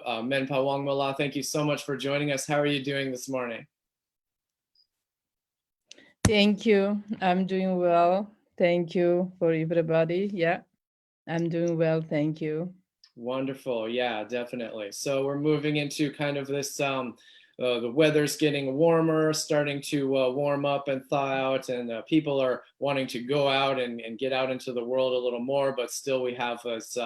Menpa Wangmo, thank you so much for joining us. How are you doing this morning? Thank you. I'm doing well. Thank you for everybody. Yeah, I'm doing well. Thank you. Wonderful. Yeah, definitely. So we're moving into kind of this, the weather's getting warmer, starting to warm up and thaw out, and people are wanting to go out and get out into the world a little more, but still we have this,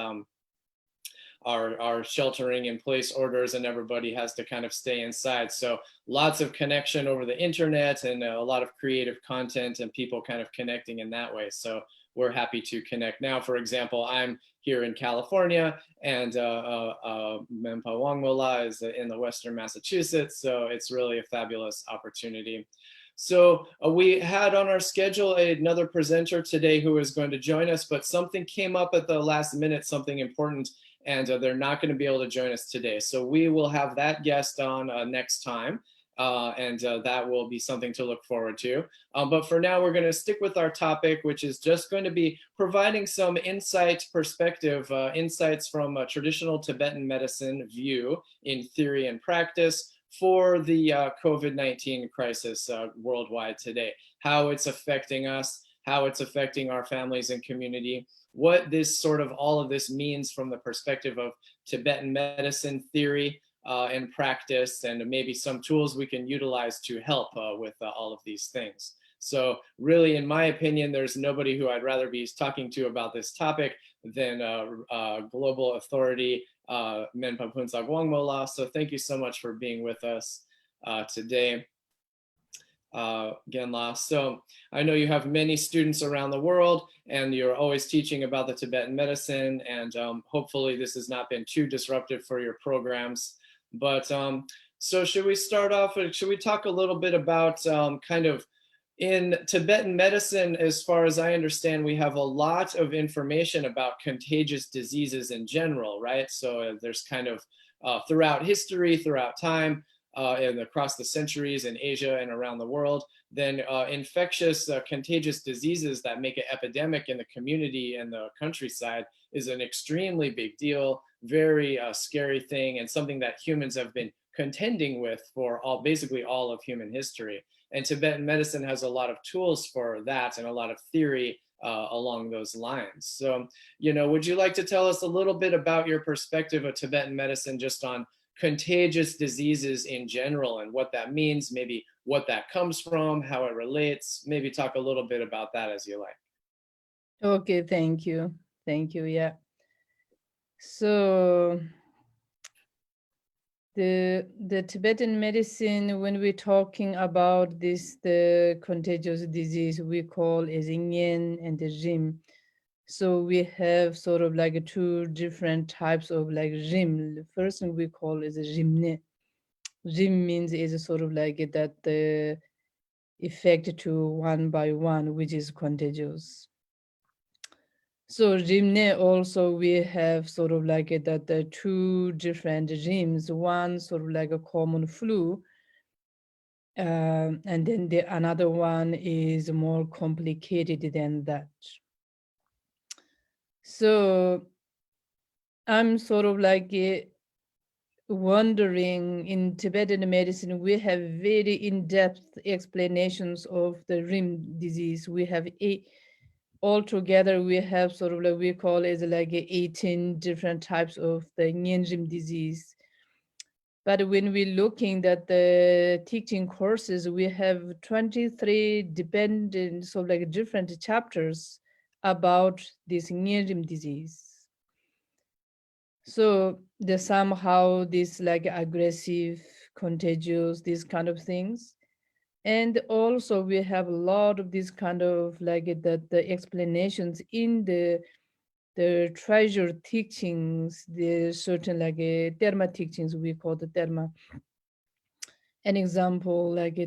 our sheltering in place orders, and everybody has to kind of stay inside. So lots of connection over the internet, and a lot of creative content and people kind of connecting in that way. So we're happy to connect now. For example, I'm here in California, and Menpa Wangmo is in the Western Massachusetts. So it's really a fabulous opportunity. So we had on our schedule another presenter today who is going to join us, but something came up at the last minute, something important, and they're not going to be able to join us today. So we will have that guest on next time. And that will be something to look forward to. But for now, we're going to stick with our topic, which is just going to be providing some insight, perspective, insights from a traditional Tibetan medicine view in theory and practice for the COVID-19 crisis worldwide today, how it's affecting us, how it's affecting our families and community, what this sort of all of this means from the perspective of Tibetan medicine theory, and practice, and maybe some tools we can utilize to help with all of these things. So really, in my opinion, there's nobody who I'd rather be talking to about this topic than global authority, Menpa Phuntsog Wangmo. So thank you so much for being with us today. Genla. So I know you have many students around the world, and you're always teaching about the Tibetan medicine, and hopefully this has not been too disruptive for your programs. But so should we start off, should we talk a little bit about kind of in Tibetan medicine, as far as I understand, we have a lot of information about contagious diseases in general, right? So there's kind of throughout history, throughout time, and across the centuries in Asia and around the world, then infectious contagious diseases that make an epidemic in the community and the countryside is an extremely big deal, very scary thing, and something that humans have been contending with for basically all of human history. And Tibetan medicine has a lot of tools for that and a lot of theory along those lines. So, would you like to tell us a little bit about your perspective of Tibetan medicine just on contagious diseases in general and what that means, maybe what that comes from, how it relates, maybe talk a little bit about that as you like. Okay, thank you. Thank you. Yeah. So the Tibetan medicine, when we're talking about the contagious disease, we call as Yin and the Rim. So we have sort of like two different types of like Rim. The first one we call is a Rimne. Rim means is sort of like that the effect to one by one, which is contagious. So Rimne also we have sort of like that the two different Rims, one sort of like a common flu, and then the another one is more complicated than that. So I'm sort of like wondering, in Tibetan medicine, we have very in-depth explanations of the Rim disease. We have altogether, we have sort of like we call it like 18 different types of the Rim disease. But when we're looking at the teaching courses, we have 23 dependent, so like different chapters about this Rim disease. So there's somehow this like aggressive, contagious, these kind of things. And also we have a lot of these kind of like the explanations in the treasure teachings, the certain like Terma teachings, we call the Terma. An example like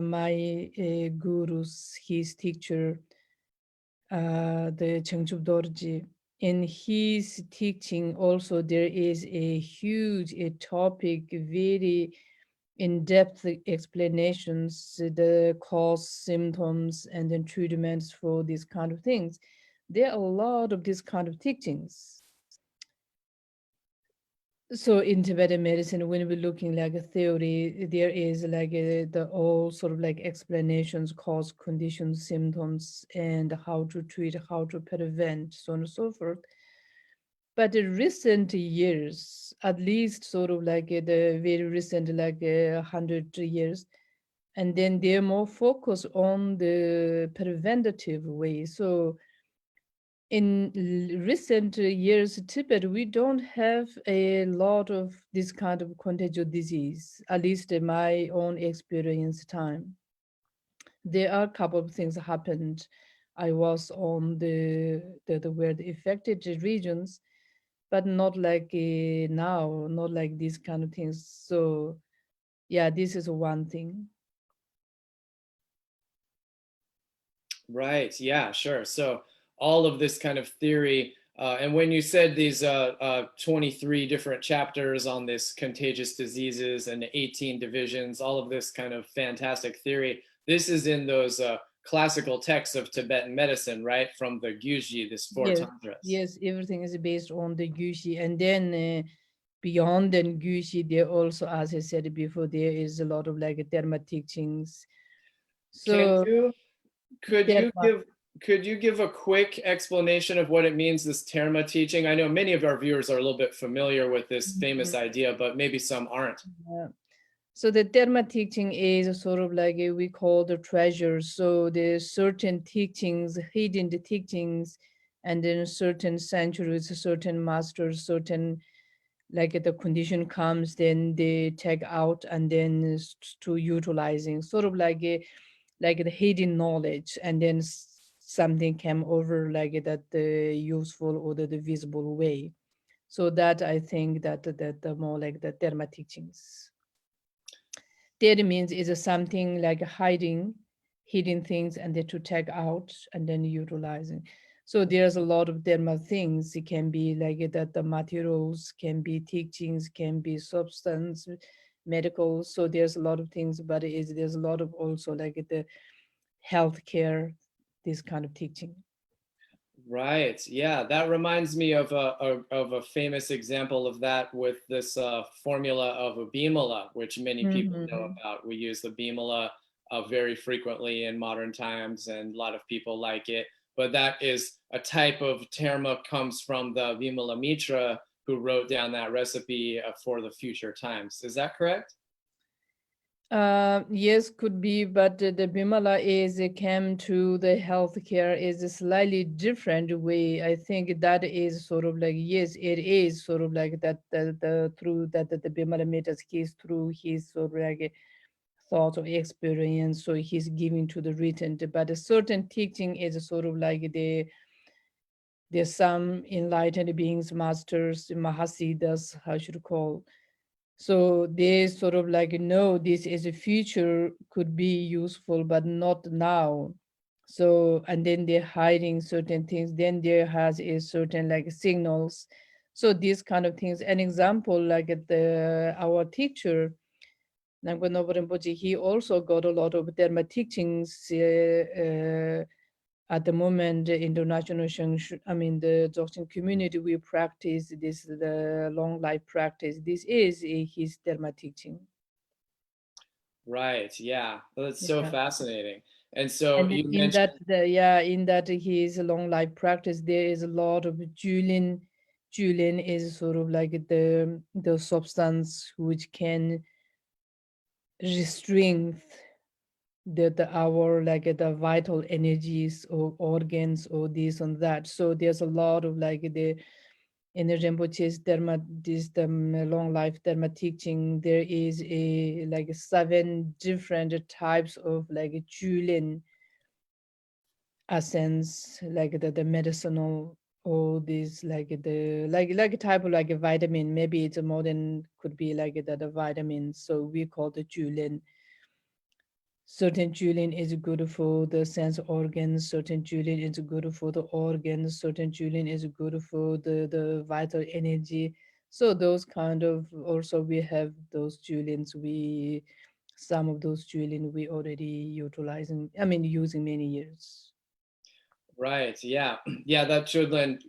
my gurus, his teacher, the Chengchup Dorji. In his teaching also there is a huge topic, very in-depth explanations, the cause, symptoms, and then treatments for these kind of things. There are a lot of these kind of teachings. So in Tibetan medicine, when we're looking like a theory, there is like the all sort of like explanations, cause, conditions, symptoms, and how to treat, how to prevent, so on and so forth. But in recent years, at least sort of like the very recent, like 100 years, and then they're more focused on the preventative way. So in recent years, Tibet, we don't have a lot of this kind of contagious disease, at least in my own experience time. There are a couple of things happened. I was on the where the affected regions, but not like now, not like these kind of things. So yeah, this is one thing. Right. Yeah, sure. So all of this kind of theory, and when you said these 23 different chapters on this contagious diseases and 18 divisions, all of this kind of fantastic theory, this is in those classical texts of Tibetan medicine, right? From the Gyuji, this four Yes, tantras. yes, everything is based on the Gushi, and then beyond the Gushi, there also, as I said before, there is a lot of like Terma teachings. Can So you could you Terma. give could you give a quick explanation of what it means, this Terma teaching? I know many of our viewers are a little bit familiar with this famous idea, but maybe some aren't. Yeah. So the Terma teaching is sort of like we call the treasures. So there's certain teachings, hidden teachings, and then certain centuries, certain masters, certain like the condition comes, then they take out and then to utilizing, sort of like the hidden knowledge, and then something came over like that the useful or the visible way. So that I think that the more like the Dharma teachings. That means is something like hiding, hidden things, and then to take out and then utilizing. So there's a lot of Dharma things. It can be like that the materials, can be teachings, can be substance, medical. So there's a lot of things, but there's a lot of also like the healthcare, this kind of teaching. Right. Yeah, that reminds me of a famous example of that with this formula of a Bimala, which many people know Mm-hmm. about. We use the Bimala very frequently in modern times, and a lot of people like it. But that is a type of terma comes from the Vimala Mitra, who wrote down that recipe for the future times. Is that correct? Yes, could be, but the Bimala is came to the healthcare is a slightly different way. I think that is sort of like yes, it is sort of like that the through that the Bimala made us his through his sort of like a thought or experience, so he's giving to the written. But a certain teaching is sort of like there's some enlightened beings, masters, Mahasiddhas, how should call, so they sort of like know this as a future could be useful, but not now. So and then they're hiding certain things. Then there has a certain like signals. So these kind of things. An example like at the our teacher Nangpa Rinpoche, he also got a lot of Dharma teachings at the moment in the national I mean the Dzogchen community. We practice this the long life practice. This is his Dharma teaching. Right. Yeah. Well, that's so Yeah. fascinating. And so And then you in that mentioned, in that his long life practice, there is a lot of Julin. Julin is sort of like the substance which can restrain the our like the vital energies or organs or this and that. So there's a lot of like the in Rinpoche's Dharma, this the long life Dharma teaching. There is a like 7 different types of like Julin essence, like the medicinal or this like a type of like a vitamin. Maybe it's a more than could be like the vitamin. So we call the Julin. Certain Julian is good for the sense organs, certain Julian is good for the organs, certain Julian is good for the vital energy. So those kind of also we have those Julians, we some of those Julian we already utilizing, I mean using many years. right. Yeah. Yeah, that should lend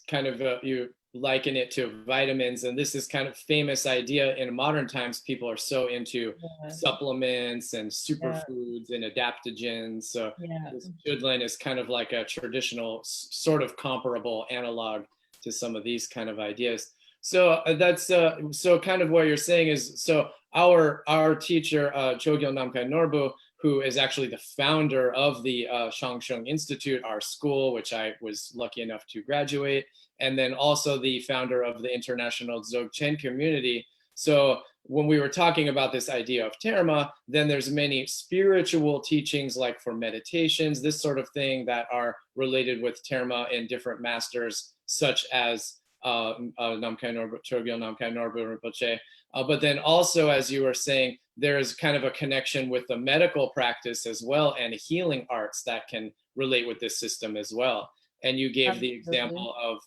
kind of you liken it to vitamins. And this is kind of famous idea in modern times. People are so into Yeah, supplements and yeah, superfoods and adaptogens. So yeah. this Chudlin is kind of like a traditional sort of comparable analog to some of these kind of ideas. So that's so kind of what you're saying is, so our teacher, Chogyal Namkhai Norbu, who is actually the founder of the Shang Shung Institute, our school, which I was lucky enough to graduate, and then also the founder of the International Dzogchen community. So when we were talking about this idea of Terma, then there's many spiritual teachings like for meditations, this sort of thing that are related with Terma in different masters, such as Namkhai Norbu, Chogyal Namkhai Norbu Rinpoche. But then also, as you were saying, there is kind of a connection with the medical practice as well and healing arts that can relate with this system as well. And you gave the Absolutely. example of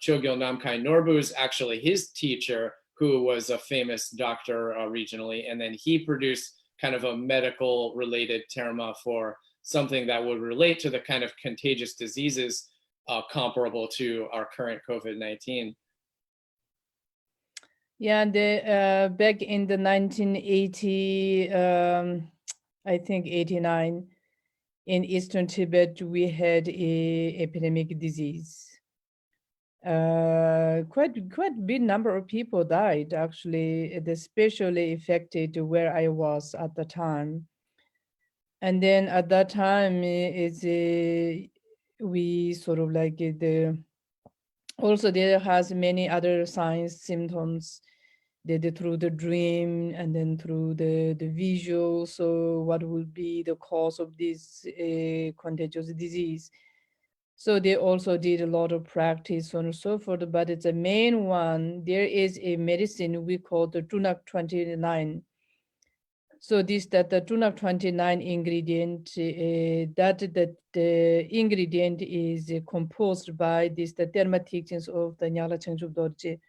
Chogyal Namkhai Norbu's actually his teacher, who was a famous doctor regionally, and then he produced kind of a medical related terma for something that would relate to the kind of contagious diseases comparable to our current COVID-19. Yeah, back in the 1980, I think 89, in Eastern Tibet, we had a epidemic disease. Quite big number of people died, actually. It especially affected where I was at the time. And then at that time, we sort of like also there has many other signs, symptoms, through the dream and then through the visual. So what will be the cause of this contagious disease? So they also did a lot of practice, so on and so forth. But it's a main one. There is a medicine we call the Tunak 29. So that the Tunak 29 ingredient, that the ingredient is composed by the Terma teachings of the Nyala Chengchup Dorje.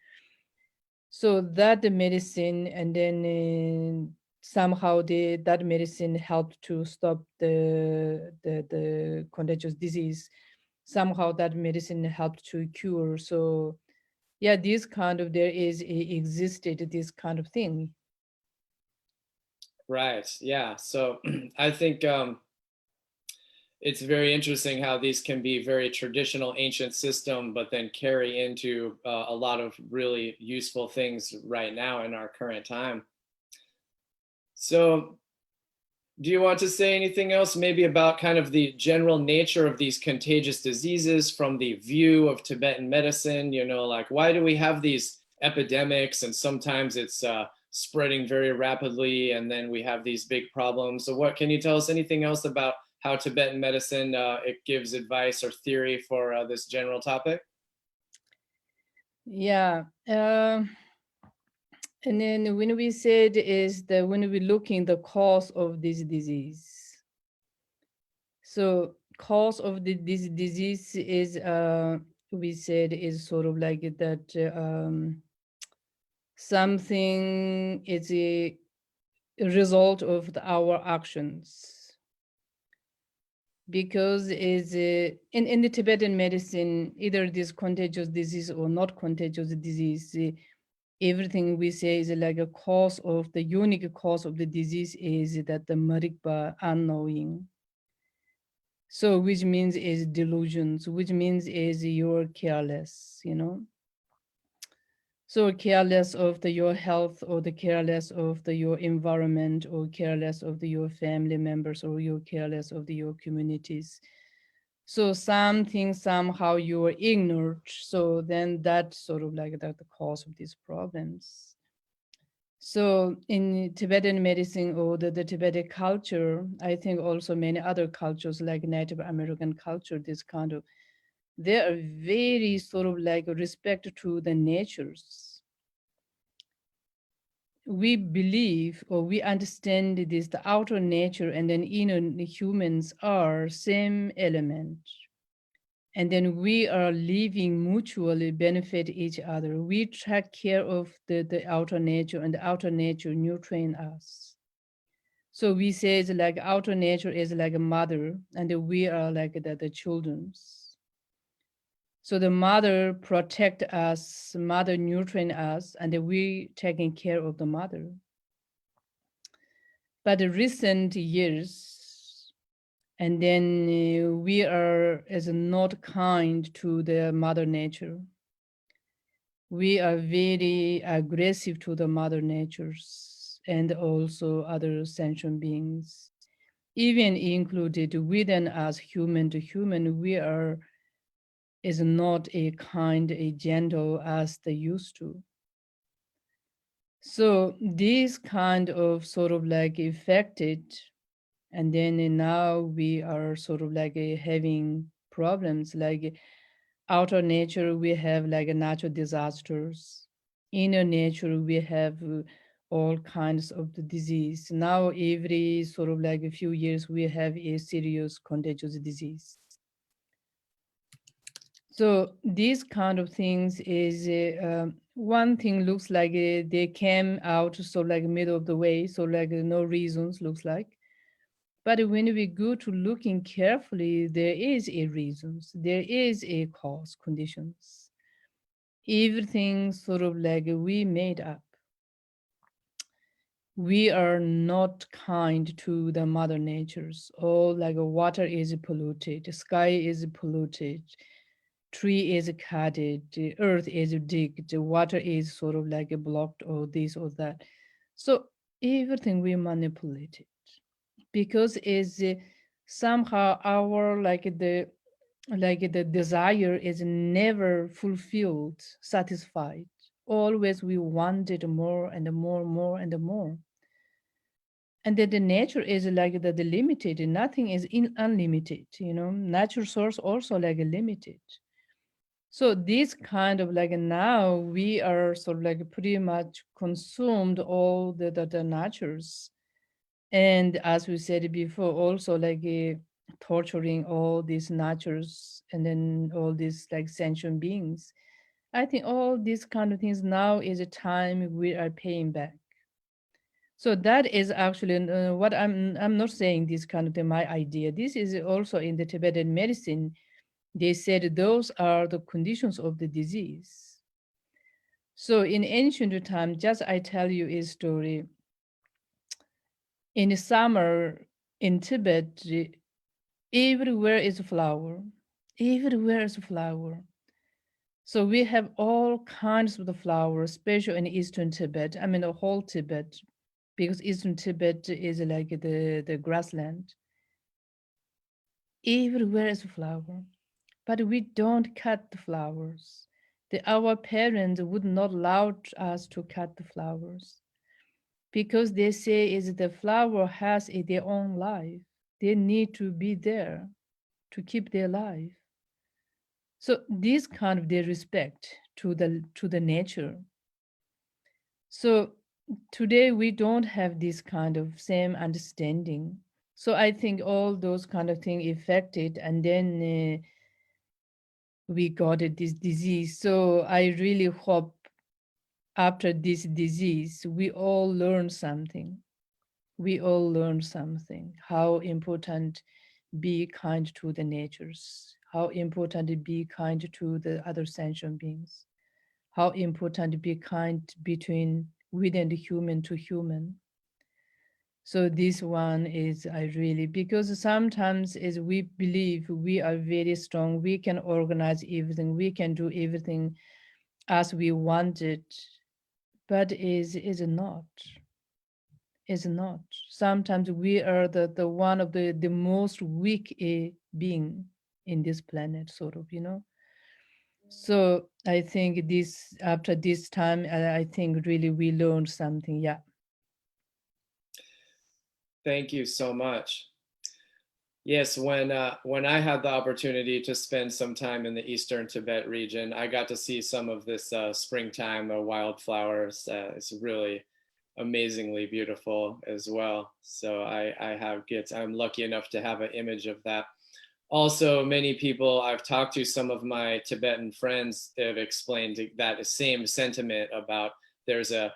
So that the medicine, and then somehow that medicine helped to stop the contagious disease. Somehow that medicine helped to cure. So yeah, this kind of existed this kind of thing. Right. Yeah. So I think it's very interesting how these can be very traditional ancient system, but then carry into a lot of really useful things right now in our current time. So do you want to say anything else maybe about kind of the general nature of these contagious diseases from the view of Tibetan medicine? You know, like why do we have these epidemics and sometimes it's spreading very rapidly and then we have these big problems. So what can you tell us anything else about how Tibetan medicine it gives advice or theory for this general topic? Yeah. And then when we said is that when we looking the cause of this disease, so cause of this disease is we said is sort of like that something is a result of our actions, because is in the Tibetan medicine, either this contagious disease or not contagious disease, everything we say is like a cause of the unique cause of the disease is that the marikpa unknowing. So which means is delusions, which means is you're careless, So careless of your health, or the careless of your environment, or careless of your family members, or you're careless of your communities. So something somehow you are ignored. So then that sort of like that the cause of these problems. So in Tibetan medicine or the Tibetan culture, I think also many other cultures like Native American culture, this kind of, they are very sort of like respect to the natures. We believe or we understand this, the outer nature and then inner humans are same element. And then we are living mutually benefit each other. We take care of the outer nature, and the outer nature nutrient us. So we say it's like outer nature is like a mother, and we are like the children's. So the mother protect us, mother nurturing us, and we taking care of the mother. But the recent years, and then we are as not kind to the mother nature. We are very aggressive to the mother natures and also other sentient beings. Even included within us, human to human, we are is not a kind, a gentle as they used to. So this kind of sort of like affected, and then now we are sort of like having problems like outer nature we have like natural disasters, inner nature we have all kinds of the disease. Now every sort of like a few years we have a serious contagious disease. So these kind of things is one thing looks like they came out so like middle of the way, so like no reasons looks like. But when we go to looking carefully, there is a reasons, there is a cause, conditions. Everything sort of like we made up. We are not kind to the mother natures. All like water is polluted, sky is polluted, tree is cutted, the earth is digged, the water is sort of like blocked or this or that. So everything we manipulated because is somehow our like the desire is never fulfilled, satisfied. Always we wanted more and more, more and more. And that the nature is like the limited, nothing is unlimited, you know. Natural source also like limited. So this kind of like now we are sort of like pretty much consumed all the natures. And as we said before, also like torturing all these natures and then all these like sentient beings. I think all these kind of things now is a time we are paying back. So that is actually what I'm not saying this kind of thing, my idea. This is also in the Tibetan medicine. They said those are the conditions of the disease. So in ancient time, just I tell you a story. In the summer in Tibet, everywhere is flower. Everywhere is flower. So we have all kinds of the flowers, especially in Eastern Tibet. I mean, the whole Tibet, because Eastern Tibet is like the grassland. Everywhere is flower, but we don't cut the flowers. Our parents would not allow us to cut the flowers because they say is the flower has their own life. They need to be there to keep their life. So this kind of their respect to the nature. So today we don't have this kind of same understanding. So I think all those kind of things affected, and then we got this disease. So I really hope after this disease we all learn something. We all learn something. How important be kind to the natures. How important be kind to the other sentient beings. How important be kind between within the human to human. So this one is I really, because sometimes as we believe we are very strong, we can organize everything, we can do everything as we want it, but is not, is not. Sometimes we are the one of the most weak being in this planet, sort of, you know. So I think this after this time, I think really we learned something. Yeah. Thank you so much. Yes, when I had the opportunity to spend some time in the Eastern Tibet region, I got to see some of this springtime wildflowers. It's really amazingly beautiful as well. So I'm lucky enough to have an image of that. Also, many people I've talked to, some of my Tibetan friends have explained that same sentiment about there's an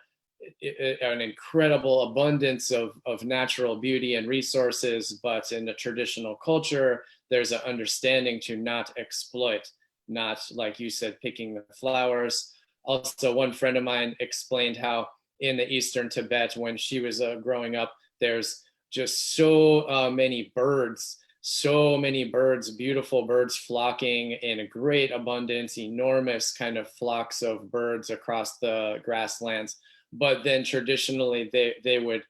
incredible abundance of natural beauty and resources, but in the traditional culture, there's an understanding to not exploit not, like you said, picking the flowers. Also, one friend of mine explained how in the Eastern Tibet, when she was growing up, there's just so many birds, beautiful birds flocking in a great abundance, enormous kind of flocks of birds across the grasslands. But then traditionally, they would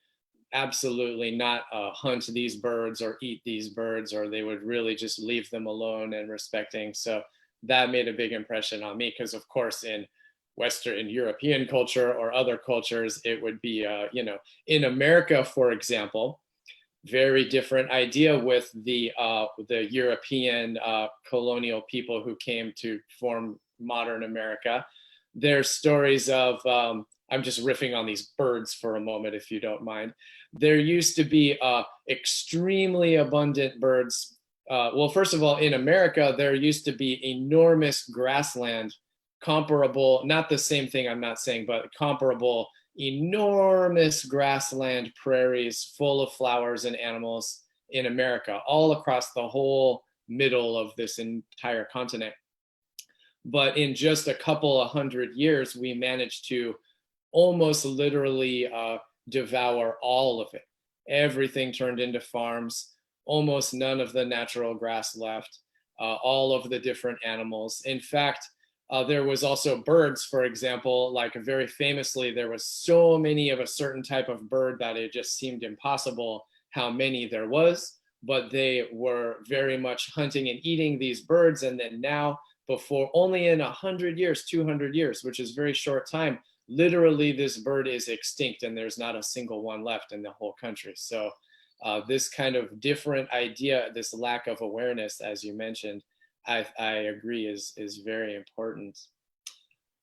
absolutely not hunt these birds or eat these birds, or they would really just leave them alone and respecting. So that made a big impression on me, because of course in Western European culture or other cultures, it would be, in America, for example, very different idea with the European colonial people who came to form modern America. There's stories of, I'm just riffing on these birds for a moment, if you don't mind. There used to be extremely abundant birds. Well, first of all, in America, there used to be enormous grassland, comparable, not the same thing I'm not saying, but comparable, enormous grassland prairies full of flowers and animals in America, all across the whole middle of this entire continent. But in just a couple of 100 years, we managed to almost literally devour all of it. Everything turned into farms, almost none of the natural grass left, all of the different animals. In fact, there was also birds, for example, like very famously, there was so many of a certain type of bird that it just seemed impossible how many there was, but they were very much hunting and eating these birds. And then now, before only in 100 years, 200 years, which is very short time, literally this bird is extinct and there's not a single one left in the whole country. So this kind of different idea, this lack of awareness, as you mentioned, I agree is very important.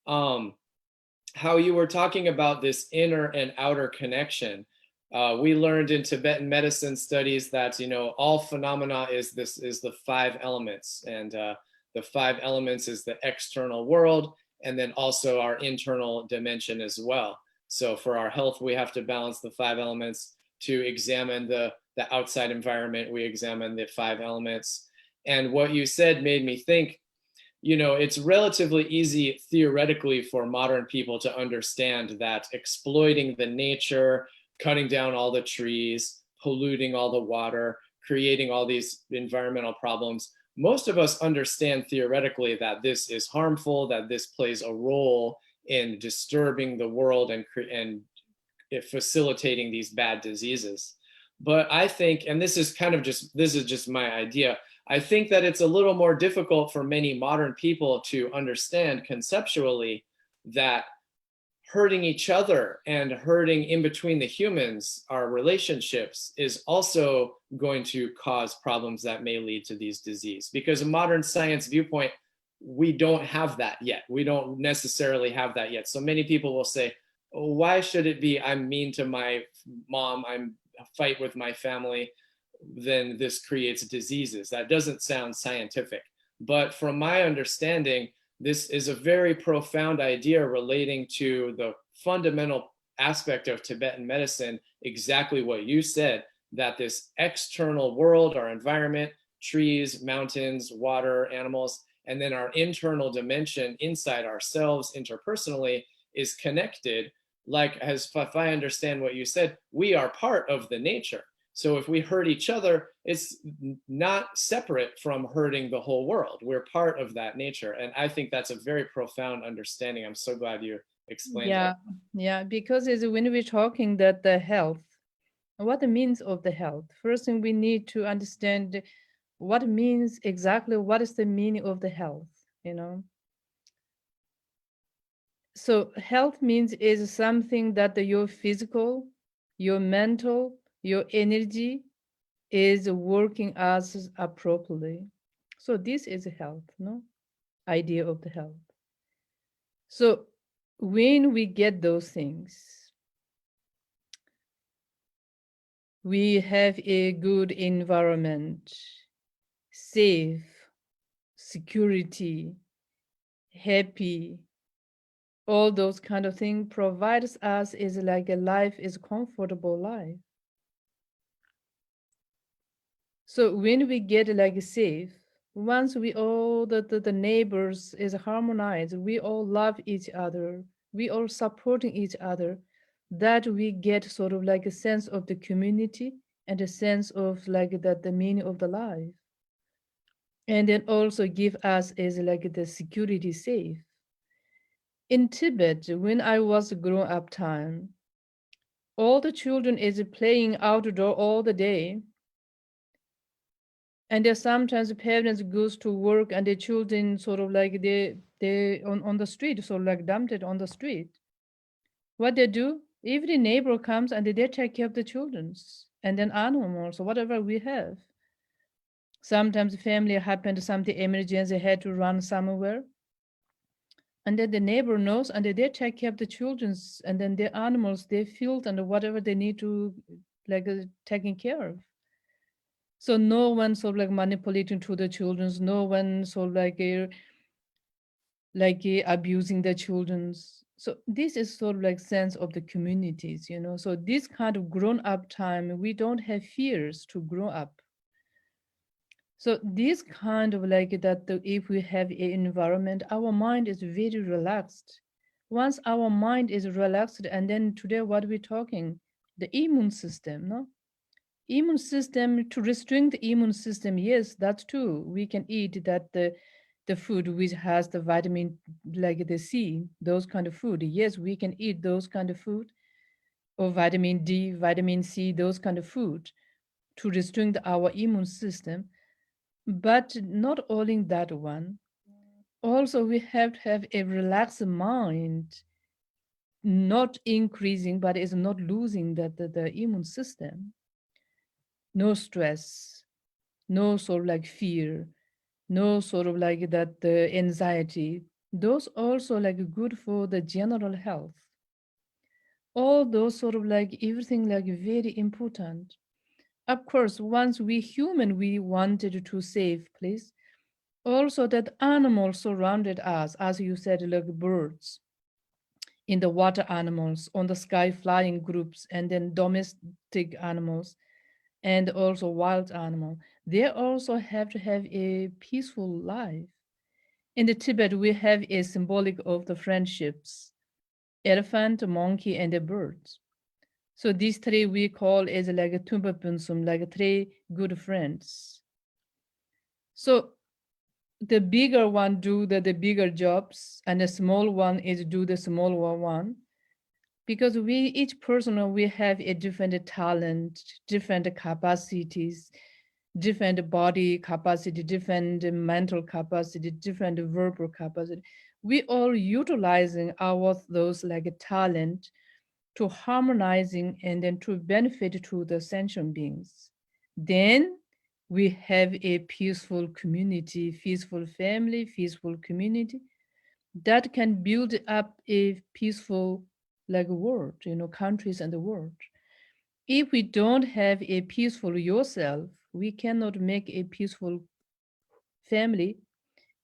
How you were talking about this inner and outer connection. We learned in Tibetan medicine studies that all phenomena is the five elements, and the five elements is the external world, and then also our internal dimension as well. So for our health, we have to balance the five elements. To examine the outside environment, we examine the five elements. And what you said made me think, it's relatively easy theoretically for modern people to understand that exploiting the nature, cutting down all the trees, polluting all the water, creating all these environmental problems, most of us understand theoretically that this is harmful, that this plays a role in disturbing the world and facilitating these bad diseases. But I think, and this is just my idea, I think that it's a little more difficult for many modern people to understand conceptually that hurting each other and hurting in between the humans, our relationships, is also going to cause problems that may lead to these diseases. Because a modern science viewpoint, we don't have that yet. We don't necessarily have that yet. So many people will say, oh, why should it be I'm mean to my mom, I'm fight with my family, then this creates diseases? That doesn't sound scientific. But from my understanding, this is a very profound idea relating to the fundamental aspect of Tibetan medicine, exactly what you said, that this external world, our environment, trees, mountains, water, animals, and then our internal dimension inside ourselves interpersonally is connected. Like, as if I understand what you said, we are part of the nature. So if we hurt each other, it's not separate from hurting the whole world. We're part of that nature. And I think that's a very profound understanding. I'm so glad you explained that. Yeah, because it's when we're talking that the health, what the means of the health, first thing we need to understand what means exactly, what is the meaning of the health, So health means is something that your physical, your mental, your energy is working as appropriately. So this is health, no? Idea of the health. So when we get those things, we have a good environment, safe, security, happy, all those kind of things provides us is like a life is comfortable life. So when we get like safe, Once we all the neighbors is harmonized, we all love each other, we all supporting each other, that we get sort of like a sense of the community and a sense of like that the meaning of the life. And then also give us is like the security safe. In Tibet, when I was grown up time, all the children is playing outdoor all the day. And there's sometimes parents goes to work and the children sort of like they on the street, sort of like dumped it on the street. What they do, every neighbor comes and they take care of the children's and then animals or whatever we have. Sometimes family happened something emergency had to run somewhere. And then the neighbor knows and they take care of the children's and then the animals they feel and whatever they need to like taking care of. So no one sort of like manipulating to the children's, no one sort of abusing the children's. So this is sort of like sense of the communities, you know. So this kind of grown up time, we don't have fears to grow up. So this kind of like that, if we have an environment, our mind is very relaxed. Once our mind is relaxed, and then today what we're talking, the immune system, no? Immune system, to restrain the immune system, yes, that's true. We can eat that the food which has the vitamin like the C, those kind of food. Yes, we can eat those kind of food or vitamin D, vitamin C, those kind of food to restrain our immune system. But not only that one. Also, we have to have a relaxed mind, not increasing, but is not losing the immune system. No stress, no sort of like fear, no sort of like that the anxiety. Those also like good for the general health. All those sort of like everything like very important. Of course, once we human, we wanted to save, please. Also, that animals surrounded us, as you said, like birds, in the water animals, on the sky flying groups, and then domestic animals, and also wild animal. They also have to have a peaceful life. In the Tibet, we have a symbolic of the friendships: elephant, monkey, and the birds. So these three we call as like a tumba punsum, like three good friends. So the bigger one do the bigger jobs, and the small one is do the smaller one. Because we each person we have a different talent, different capacities, different body capacity, different mental capacity, different verbal capacity. We all utilizing our those like a talent to harmonizing and then to benefit to the sentient beings. Then we have a peaceful community, peaceful family, peaceful community that can build up a peaceful like world, you know, countries and the world. If we don't have a peaceful yourself, we cannot make a peaceful family.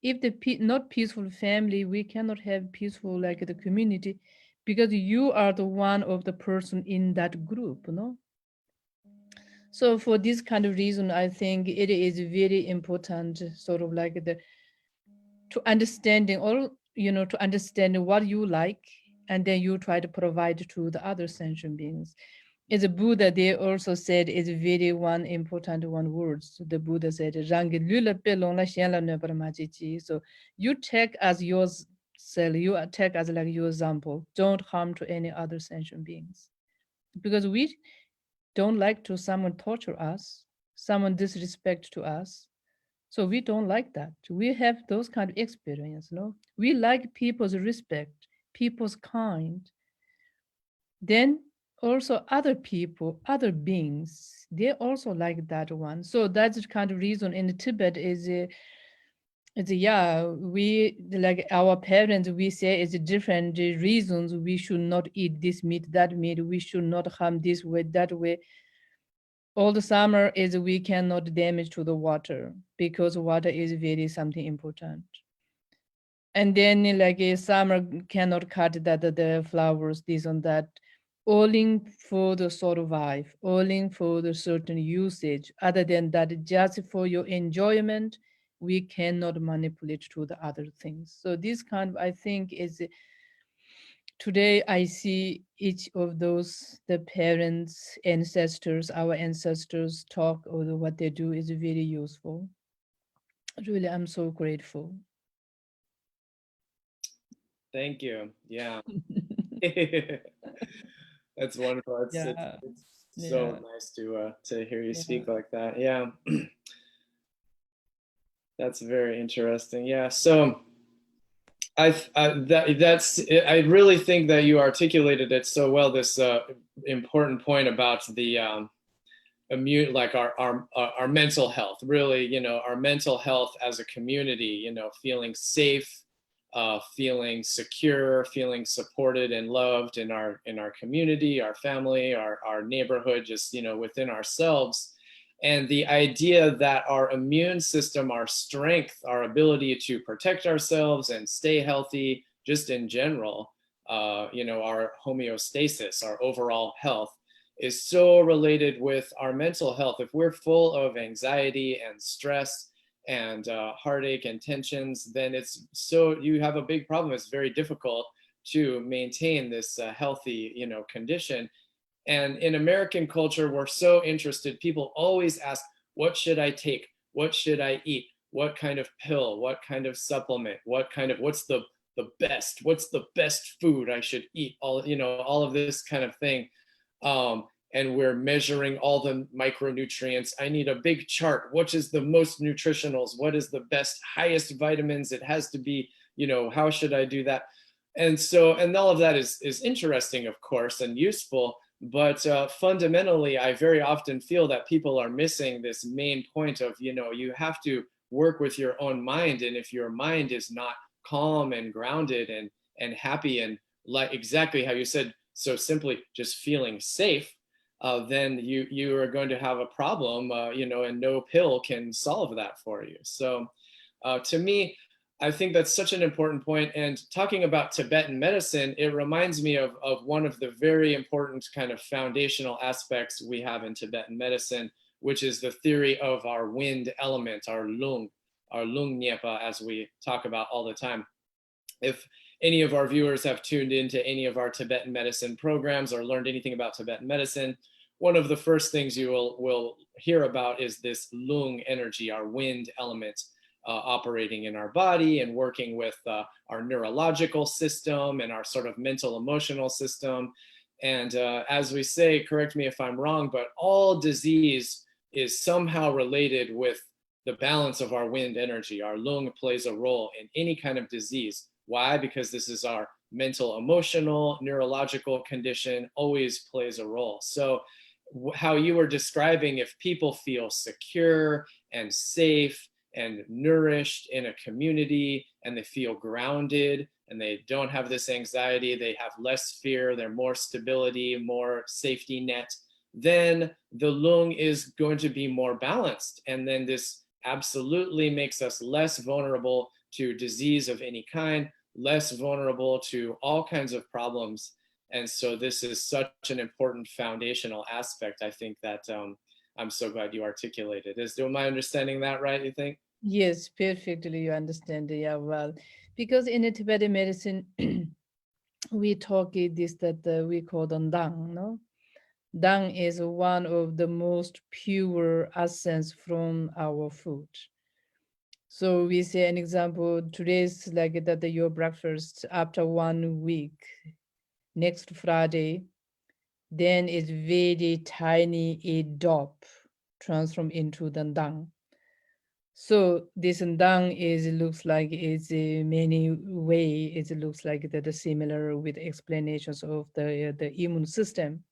If the not peaceful family, we cannot have peaceful like the community, because you are the one of the person in that group, no? So for this kind of reason, I think it is very important, sort of like the to understanding all, you know, to understand what you like, and then you try to provide to the other sentient beings. As a Buddha, they also said is very one important one words. The Buddha said, "Rangi lula pe long la xian la ne parama ji ji." So you take as yours self, you take as like your example. Don't harm to any other sentient beings. Because we don't like to someone torture us, someone disrespect to us. So we don't like that. We have those kind of experience, no? We like people's respect, people's kind. Then also other people, other beings, they also like that one. So that's the kind of reason in Tibet is yeah, we like our parents we say is different reasons we should not eat this meat, that meat, we should not harm this way, that way. All the summer is we cannot damage to the water because water is very something important. And then like a summer cannot cut that the flowers, this and that. Only for the survive, only for the certain usage. Other than that, just for your enjoyment, we cannot manipulate to the other things. So this kind of, I think, is today I see each of those, the parents, ancestors, our ancestors talk or what they do is very useful. Really, I'm so grateful. Thank you. Yeah. That's wonderful. Yeah, It's so yeah, nice to hear you yeah. speak like that. Yeah. That's very interesting. Yeah. So I really think that you articulated it so well. This important point about the immune, like our mental health. Really, our mental health as a community. Feeling safe, feeling secure, feeling supported and loved in our community, our family, our neighborhood, just within ourselves. And the idea that our immune system, our strength, our ability to protect ourselves and stay healthy, just in general, our homeostasis, our overall health, is so related with our mental health. If we're full of anxiety and stress and heartache and tensions, then you have a big problem. It's very difficult to maintain this healthy, condition. And in American culture, we're so interested. People always ask, what should I take? What should I eat? What kind of pill? What kind of supplement? What's what's the best food I should eat? All of this kind of thing. And we're measuring all the micronutrients. I need a big chart. What is the most nutritionals? What is the best, highest vitamins? It has to be, how should I do that? And all of that is interesting, of course, and useful. But fundamentally, I very often feel that people are missing this main point of, you have to work with your own mind. And if your mind is not calm and grounded and happy and, like exactly how you said, so simply just feeling safe, then you are going to have a problem, and no pill can solve that for you. So to me, I think that's such an important point. And talking about Tibetan medicine, it reminds me of one of the very important kind of foundational aspects we have in Tibetan medicine, which is the theory of our wind element, our lung nyepa, as we talk about all the time. If any of our viewers have tuned into any of our Tibetan medicine programs or learned anything about Tibetan medicine, one of the first things you will hear about is this lung energy, our wind element, operating in our body and working with our neurological system and our sort of mental emotional system. And as we say, correct me if I'm wrong, but all disease is somehow related with the balance of our wind energy. Our lung plays a role in any kind of disease. Why? Because this is our mental, emotional, neurological condition, always plays a role. So how you were describing, if people feel secure and safe and nourished in a community and they feel grounded and they don't have this anxiety, they have less fear, they're more stability, more safety net, then the lung is going to be more balanced. And then this absolutely makes us less vulnerable to disease of any kind, less vulnerable to all kinds of problems. And so this is such an important foundational aspect, I think, that I'm so glad you articulated. Am I understanding that right, you think? Yes, perfectly. You understand. Yeah, well, because in a Tibetan medicine, we talk this that we call the Dung, no? Dung is one of the most pure essence from our food. So we say an example, today's like that your breakfast after 1 week, next Friday, then it's very tiny a drop transform into the dung. So this dung is looks like it's a many way it looks like that is similar with explanations of the immune system.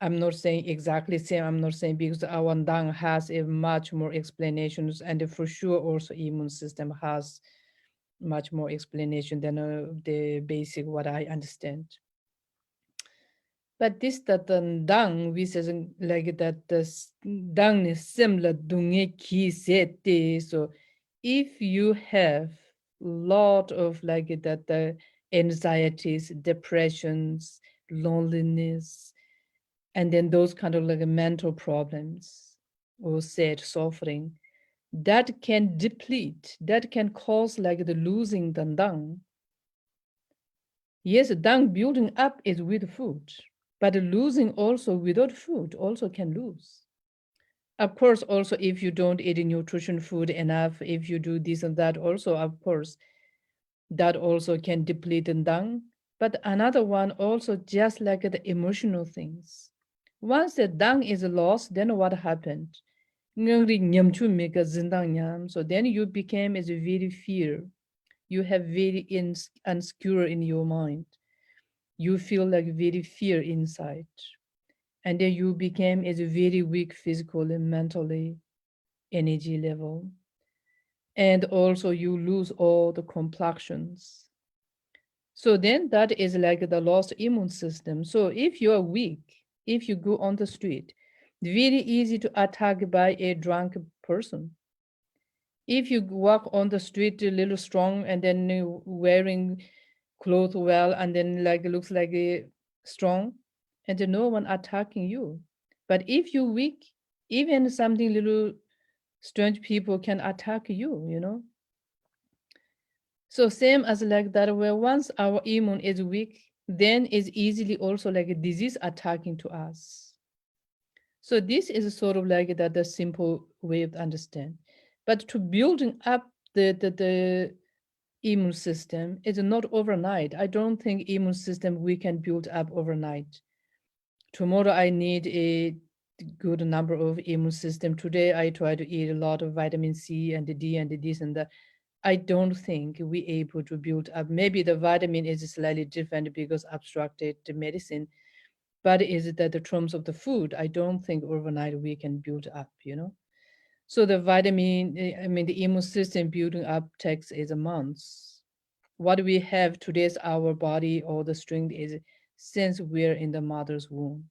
I'm not saying exactly same. I'm not saying because our dung has a much more explanations, and for sure also immune system has much more explanation than the basic what I understand. But this that the dung we says like that the dung is similar dunge ki sete. So if you have lot of like that the anxieties, depressions, loneliness, and then those kind of like mental problems or sad suffering, that can deplete, that can cause like the losing the dung. Yes, dung building up is with food, but losing also without food also can lose. Of course, also if you don't eat nutrition food enough, if you do this and that, also of course that also can deplete the dung. But another one also just like the emotional things. Once the dung is lost, then what happened? Ngangri nyamchu meka zindang nyam. So then you became as a very fear. You have very unsecure in your mind. You feel like very fear inside. And then you became as a very weak physically and mentally energy level. And also you lose all the complexions. So then that is like the lost immune system. So if you are weak, if you go on the street, very easy to attack by a drunk person. If you walk on the street a little strong and then wearing clothes well and then like looks like a strong and then no one attacking you. But if you weak, even something little strange people can attack you, you know. So same as like that, where once our immune is weak, then is easily also like a disease attacking to us. So this is sort of like that the simple way of understand. But to building up the immune system is not overnight. I don't think immune system we can build up overnight. Tomorrow I need a good number of immune system. Today I try to eat a lot of vitamin C and the D and the this and that. I don't think we able to build up. Maybe the vitamin is slightly different because abstracted medicine, but is it that the terms of the food? I don't think overnight we can build up, you know. So the vitamin, I mean, the immune system building up takes is a month. What we have today's our body or the strength is since we're in the mother's womb.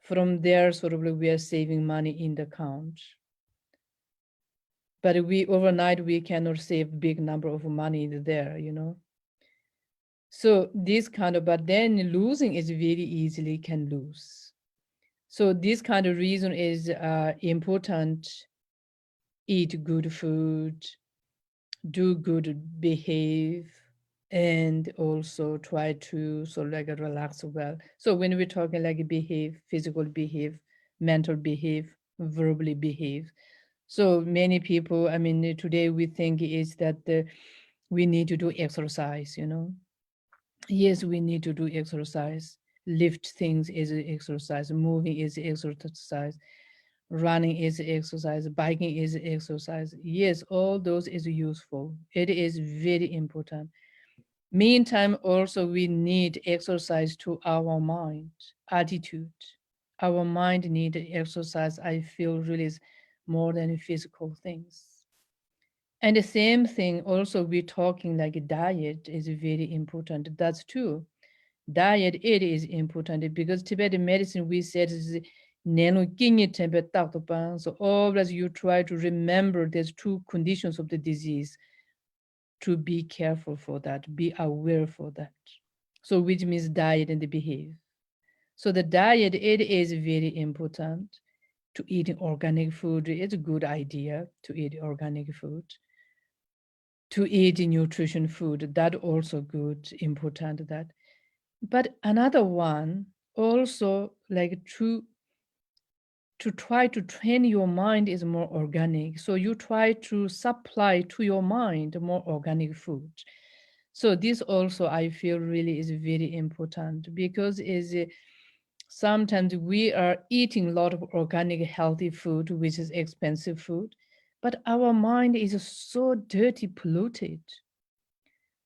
From there, sort of like we are saving money in the account. But we overnight we cannot save big number of money there, you know. So this kind of, but then losing is very easily can lose. So this kind of reason is important. Eat good food, do good behave, and also try to sort of like relax well. So when we're talking like behave, physical behave, mental behave, verbally behave. So many people, I mean, today we think is that we need to do exercise, you know. Yes, we need to do exercise. Lift things is exercise, moving is exercise, running is exercise, biking is exercise. Yes, all those is useful. It is very important. Meantime, also we need exercise to our mind, attitude. Our mind need exercise. I feel really is more than physical things. And the same thing also we're talking like diet is very important. That's true. Diet it is important because Tibetan medicine we said is nenu kinyi tempe taktopan. So always you try to remember there's two conditions of the disease to be careful for that, be aware for that. So which means diet and the behave. So the diet it is very important. To eat organic food, it's a good idea to eat organic food. To eat nutrition food, that also good, important that. But another one also like to try to train your mind is more organic. So you try to supply to your mind more organic food. So this also I feel really is very important because is sometimes we are eating a lot of organic healthy food, which is expensive food, but our mind is so dirty, polluted.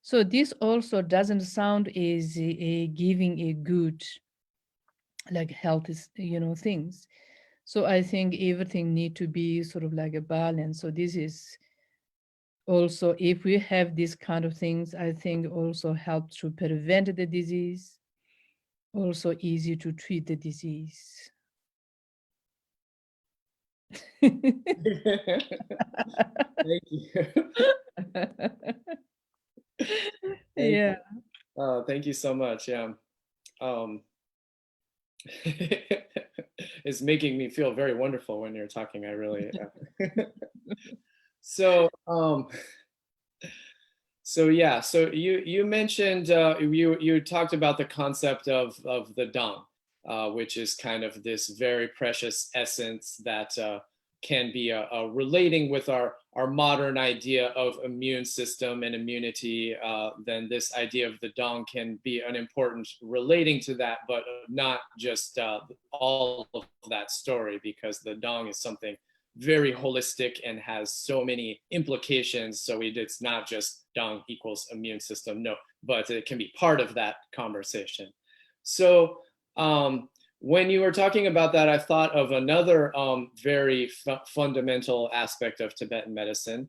So this also doesn't sound as a giving a good like health is things. So I think everything need to be sort of like a balance. So this is also if we have these kind of things, I think also help to prevent the disease, also easy to treat the disease. Thank you. Thank Yeah. you. Oh, thank you so much. Yeah. Um, It's making me feel very wonderful when you're talking. I really. So, so yeah, so you mentioned you talked about the concept of the Dung, which is kind of this very precious essence that can be relating with our modern idea of immune system and immunity. Then this idea of the Dung can be an important relating to that, but not just all of that story, because the Dung is something very holistic and has so many implications. So it's not just Dung equals immune system, no, but it can be part of that conversation. So when you were talking about that, I thought of another very fundamental aspect of Tibetan medicine,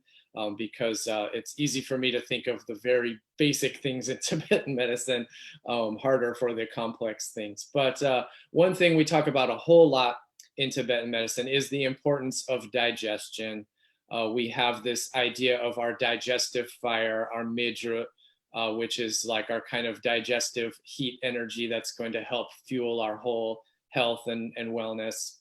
because it's easy for me to think of the very basic things in Tibetan medicine, harder for the complex things. But one thing we talk about a whole lot in Tibetan medicine is the importance of digestion. We have this idea of our digestive fire, our midra, which is like our kind of digestive heat energy that's going to help fuel our whole health and wellness.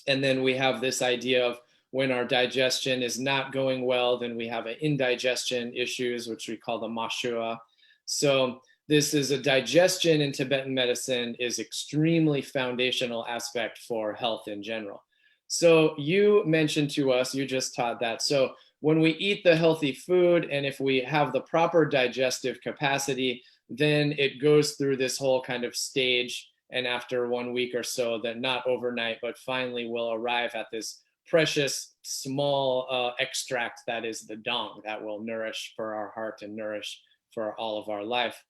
And then we have this idea of when our digestion is not going well, then we have indigestion issues, which we call the mashua. So this is a digestion in Tibetan medicine is extremely foundational aspect for health in general. So you mentioned to us, you just taught that. So when we eat the healthy food and if we have the proper digestive capacity, then it goes through this whole kind of stage. And after 1 week or so, that not overnight, but finally will arrive at this precious small extract that is the Dung that will nourish for our heart and nourish for all of our life.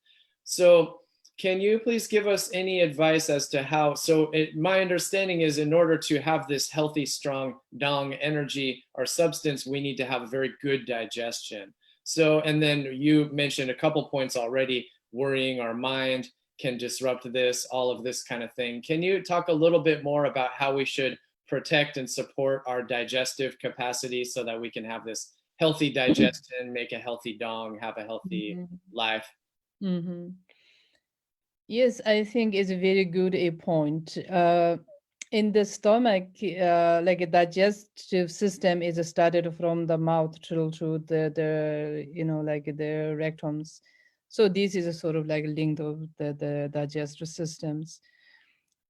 So can you please give us any advice as to how, my understanding is in order to have this healthy, strong Dung energy or substance, we need to have a very good digestion. So, and then you mentioned a couple points already, worrying our mind can disrupt this, all of this kind of thing. Can you talk a little bit more about how we should protect and support our digestive capacity so that we can have this healthy digestion, make a healthy Dung, have a healthy life? Mm-hmm. Yes, I think it's a very good a point. In the stomach, like a digestive system is started from the mouth through to the like the rectums. So this is a sort of like linked of the digestive systems.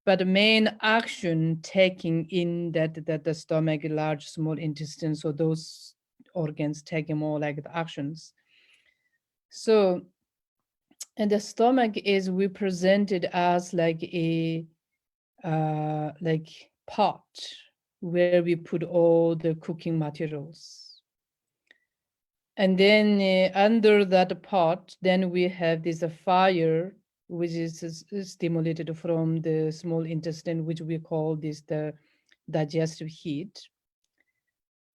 But the main action taking in that the stomach, large, small intestine, so those organs taking more like the actions. So and the stomach is represented as like a like pot where we put all the cooking materials. And then under that pot, then we have this fire, which is stimulated from the small intestine, which we call this the digestive heat.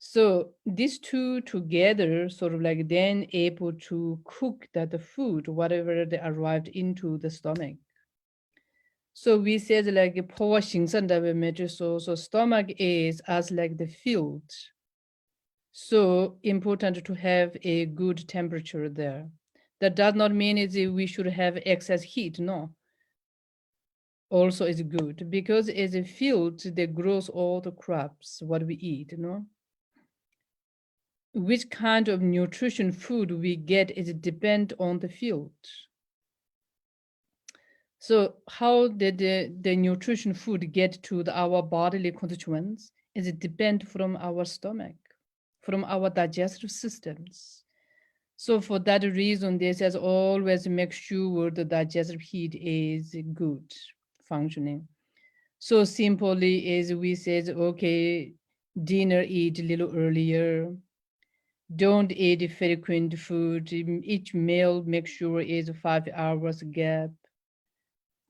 So these two together, sort of like then able to cook that the food, whatever they arrived into the stomach. So we said like poor so stomach is as like the field. So important to have a good temperature there. That does not mean is we should have excess heat. No. Also is good because as a field that grows all the crops what we eat, no? Which kind of nutrition food we get is depend on the field. So how did the nutrition food get to our bodily constituents is it depend from our stomach, from our digestive systems. So for that reason, this has always make sure the digestive heat is good functioning. So simply is we said, okay, dinner eat a little earlier. Don't eat frequent food. Each meal make sure is 5 hours gap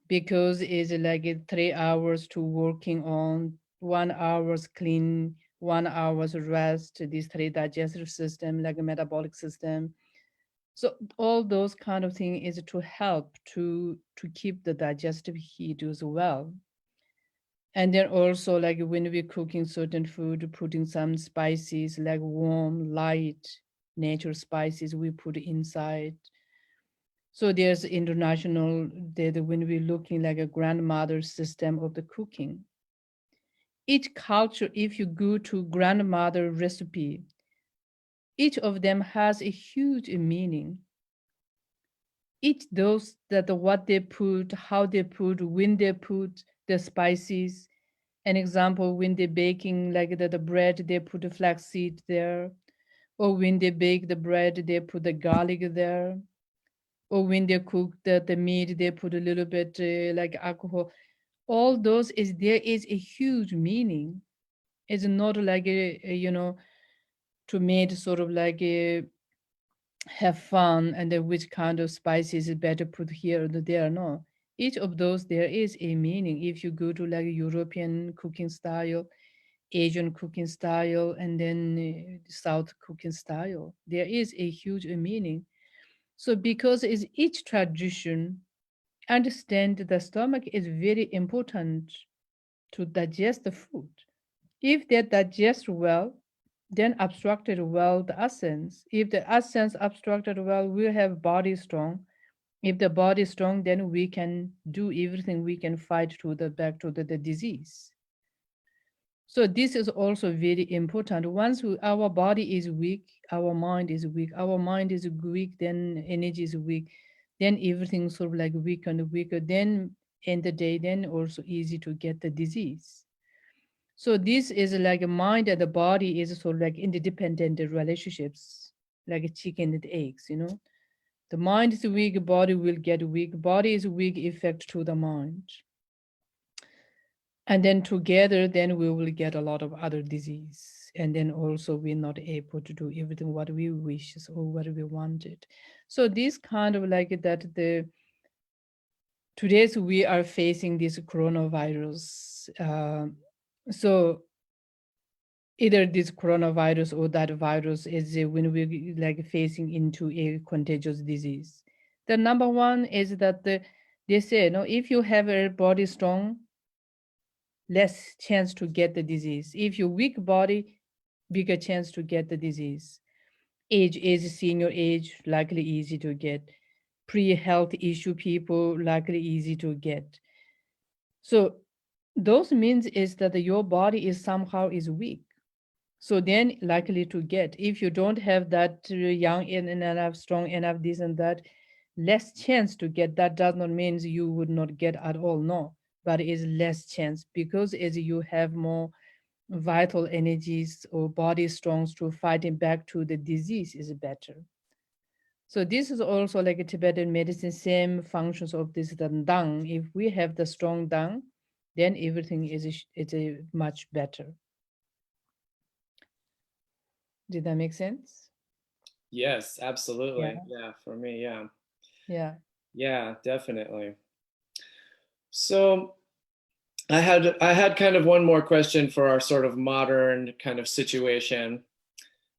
because it's like 3 hours to working on, 1 hour's clean, 1 hour's rest, these three digestive system, like a metabolic system. So all those kind of thing is to help to keep the digestive heat as well. And then also like when we're cooking certain food, putting some spices like warm, light, natural spices we put inside. So there's international, when we're looking like a grandmother system of the cooking. each culture, if you go to grandmother recipe, each of them has a huge meaning. Each those that what they put, how they put, when they put the spices. An example, when they baking like the bread, they put the flaxseed there. Or when they bake the bread, they put the garlic there. Or when they cook the meat, they put a little bit like alcohol. All those is there is a huge meaning. It's not like to make sort of like a have fun and then which kind of spices is better put here or there. No, each of those there is a meaning. If you go to like European cooking style, Asian cooking style, and then South cooking style, there is a huge meaning. So because is each tradition understand the stomach is very important to digest the food. If they digest well, then abstracted well the essence. If the essence abstracted well, we'll have body strong. If the body is strong, then we can do everything we can fight to the back to the disease. So this is also very important. Once our body is weak, our mind is weak. Our mind is weak, then energy is weak. Then everything sort of like weak and weaker. Then in the day, then also easy to get the disease. So this is like a mind and the body is sort of like interdependent relationships, like a chicken and eggs. The mind is weak, body will get weak. Body is weak, effect to the mind. And then together, then we will get a lot of other disease. And then also we're not able to do everything what we wishes or what we wanted. So this kind of like that the today's we are facing this coronavirus. So either this coronavirus or that virus is when we like facing into a contagious disease. The number one is that they say no, if you have a body strong, less chance to get the disease. If you weak body, bigger chance to get the disease. Age is senior age, likely easy to get. Pre-health issue people, likely easy to get. So those means is that your body is somehow is weak. So then likely to get. If you don't have that young enough, strong enough, this and that, less chance to get. That does not mean you would not get at all. No, but is less chance because as you have more vital energies or body strong to fighting back to the disease is better. So this is also like a Tibetan medicine, same functions of this the Dung. If we have the strong Dung, then everything is a much better. Did that make sense? Yes, Yeah, absolutely. Yeah, for me, yeah. yeah. Yeah, definitely. So I had kind of one more question for our sort of modern kind of situation.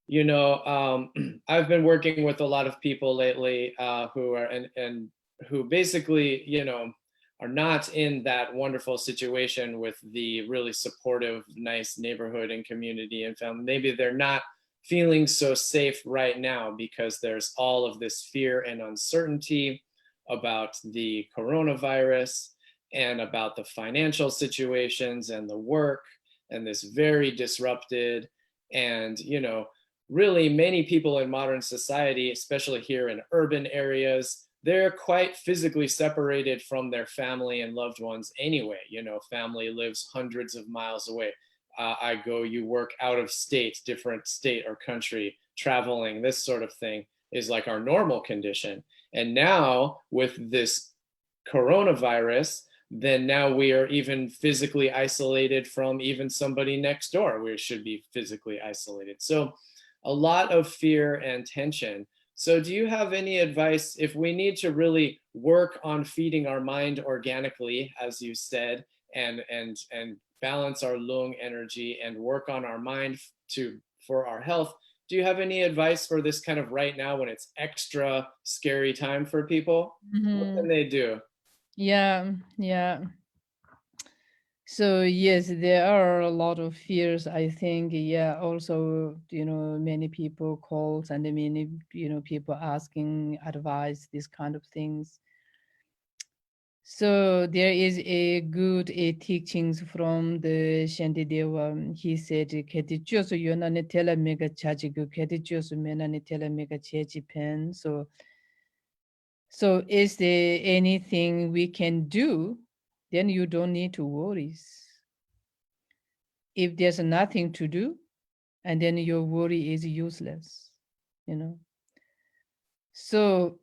I've been working with a lot of people lately who are and who basically, are not in that wonderful situation with the really supportive, nice neighborhood and community and family. Maybe they're not feeling so safe right now because there's all of this fear and uncertainty about the coronavirus and about the financial situations and the work and this very disrupted and really many people in modern society, especially here in urban areas, they're quite physically separated from their family and loved ones anyway. Family lives hundreds of miles away. You work out of state, different state or country, traveling, this sort of thing is like our normal condition. And now with this coronavirus, then now we are even physically isolated from even somebody next door. We should be physically isolated. So a lot of fear and tension. So do you have any advice if we need to really work on feeding our mind organically, as you said, and balance our lung energy and work on our mind for our health? Do you have any advice for this kind of right now when it's extra scary time for people? What can Hmm. they do? Yeah, yeah. So yes, there are a lot of fears. I think, yeah. Also, many people calls and many people asking advice, these kind of things. So there is a good teachings from the Shantideva. He said, "Ketichos yonane tela mega chachigu, ketichos menane tela mega chechi pen." So is there anything we can do? Then you don't need to worry. If there's nothing to do, and then your worry is useless, you know. So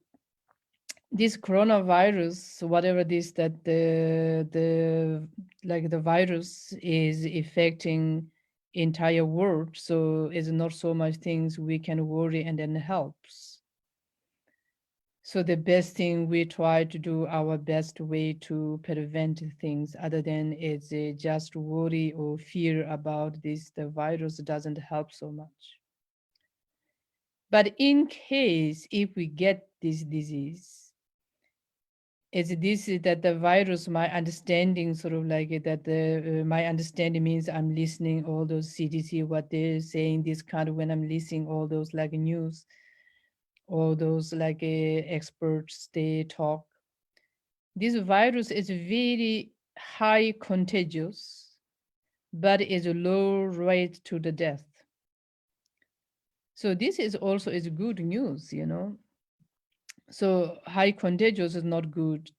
this coronavirus, whatever this that the virus is affecting entire world, so it's not so much things we can worry and then helps. So the best thing we try to do our best way to prevent things other than is just worry or fear about this. The virus doesn't help so much. But in case if we get this disease, is this that the virus, my understanding sort of like that the my understanding means I'm listening all those CDC what they're saying this kind of when I'm listening all those like news, all those like experts they talk. This virus is very high contagious, but is a low rate to the death. So this is also is good news, you know. So high contagious is not good,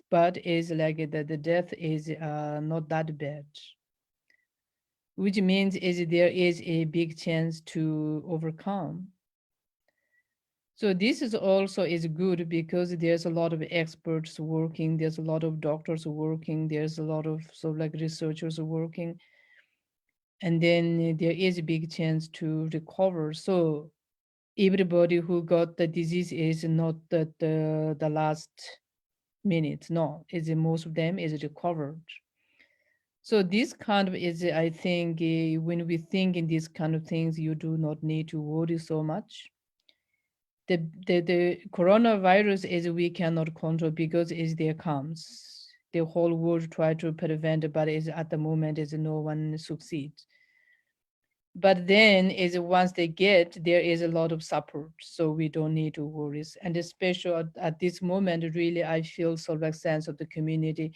but is like the death is not that bad, which means is there is a big chance to overcome. So this is also is good because there's a lot of experts working, there's a lot of doctors working, there's a lot of so like researchers working, and then there is a big chance to recover. So everybody who got the disease is not the last minute. No, is most of them is recovered. So this kind of is, I think, when we think in these kind of things, you do not need to worry so much. The coronavirus is we cannot control because is there comes. The whole world try to prevent it, but is at the moment is no one succeeds. But then is once they get, there is a lot of support, so we don't need to worry. And especially at this moment, really, I feel sort of like sense of the community.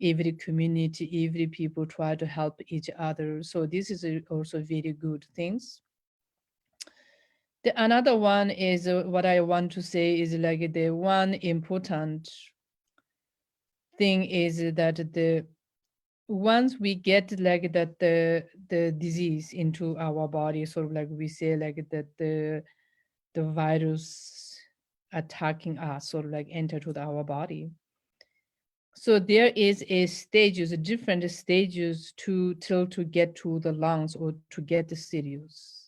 Every people try to help each other. So this is also very good things. The another one is what I want to say is like the one important thing is that the once we get like that the disease into our body, sort of like we say like that the virus attacking us sort of like enter to our body. So there is a stages, different stages to till to get to the lungs or to get the serious.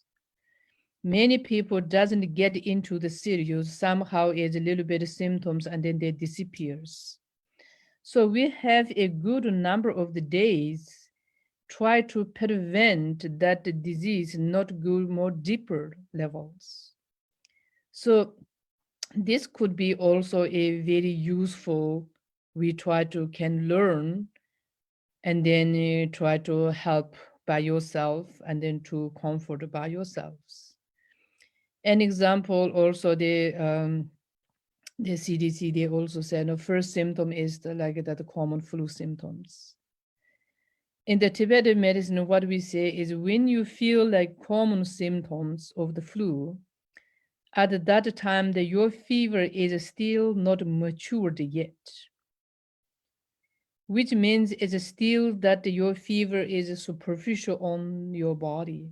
Many people doesn't get into the serious, somehow is a little bit of symptoms and then they disappears. So we have a good number of the days try to prevent that the disease not go more deeper levels. So this could be also a very useful we try to can learn and then try to help by yourself and then to comfort by yourselves. An example also the CDC they also said the first symptom is like that the common flu symptoms. In the Tibetan medicine, what we say is when you feel like common symptoms of the flu, at that time that your fever is still not matured yet, which means it's still that your fever is superficial on your body.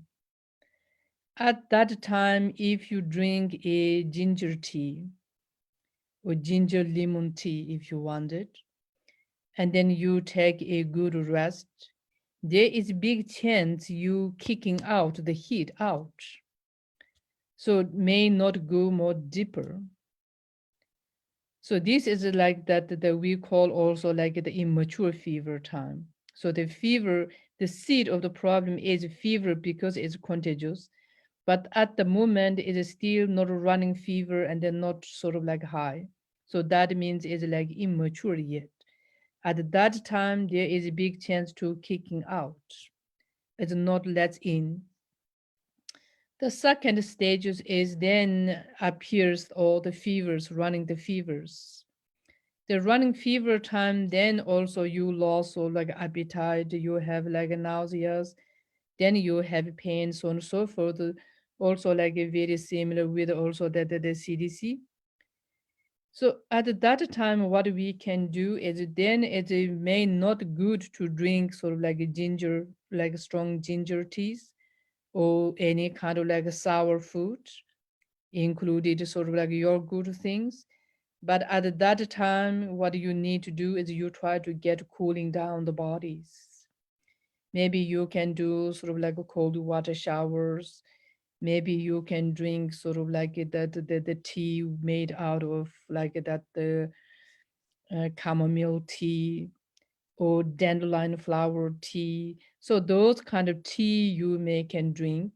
At that time, if you drink a ginger tea or ginger lemon tea if you want it, and then you take a good rest, there is a big chance you kicking out the heat out. So it may not go more deeper. So this is like that we call also like the immature fever time. So the fever, the seed of the problem is fever because it's contagious, but at the moment it is still not a running fever and then not sort of like high. So that means it's like immature yet. At that time, there is a big chance to kicking out. It's not let in. The second stage is then appears all the fevers, running the fevers. The running fever time, then also you lost or like appetite, you have like nausea, then you have pain, so on and so forth. Also like a very similar with also the CDC. So at that time, what we can do is then it may not good to drink sort of like a ginger, like strong ginger teas or any kind of like a sour food, included sort of like your good things. But at that time, what you need to do is you try to get cooling down the bodies. Maybe you can do sort of like a cold water showers. Maybe you can drink sort of like the tea made out of like that the chamomile tea or dandelion flower tea. So those kind of tea you may can drink.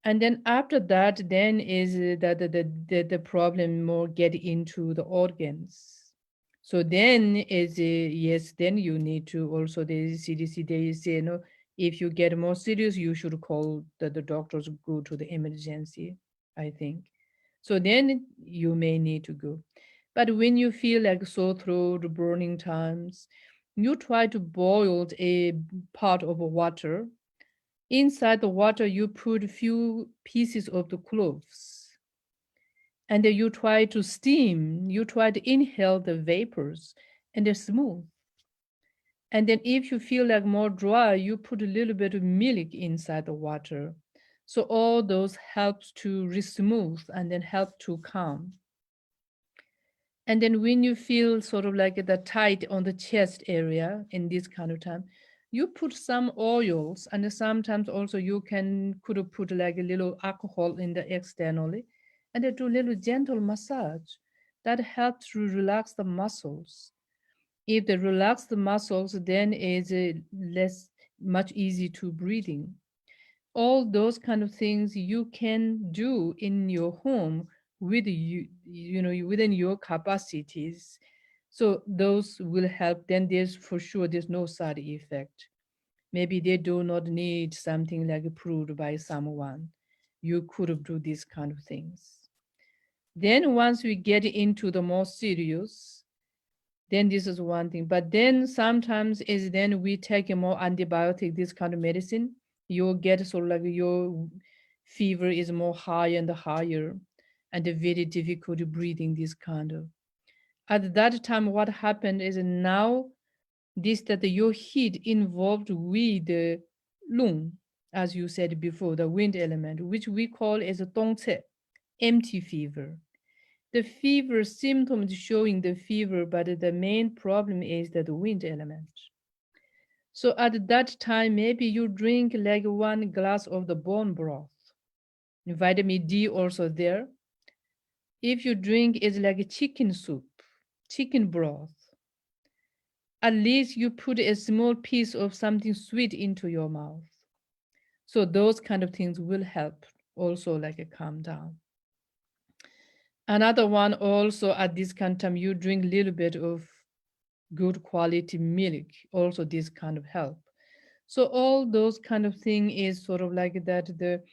And then after that, then is that the problem more get into the organs. So then is yes, then you need to also the CDC they say no. If you get more serious, you should call the doctors. Go to the emergency. I think. So then you may need to go. But when you feel like sore throat, burning times, you try to boil a pot of water. Inside the water, you put a few pieces of the cloves. And then you try to steam, you try to inhale the vapors, and they're smooth. And then if you feel like more dry, you put a little bit of milk inside the water. So all those helps to re-smooth and then help to calm. And then when you feel sort of like the tight on the chest area in this kind of time, you put some oils and sometimes also you can could have put like a little alcohol in the externally and then do a little gentle massage that helps to relax the muscles. If they relax the muscles, then it's less much easy to breathing. All those kind of things you can do in your home with you know within your capacities, so those will help. Then there's for sure there's no side effect. Maybe they do not need something like approved by someone. You could do these kind of things. Then once we get into the more serious, then this is one thing. But then sometimes is then we take a more antibiotic, this kind of medicine, you'll get sort of like your fever is more higher and higher, and very difficult breathing, this kind of. At that time, what happened is now this that your heat involved with the lung, as you said before, the wind element, which we call as a dongce, empty fever. The fever symptoms showing the fever, but the main problem is that the wind element. So at that time, maybe you drink like 1 glass of the bone broth. Vitamin D also there. If you drink is like a chicken soup, chicken broth. At least you put a small piece of something sweet into your mouth. So those kind of things will help also like a calm down. Another one also at this kind of time, you drink a little bit of good quality milk, also this kind of help. So all those kind of thing is sort of like that the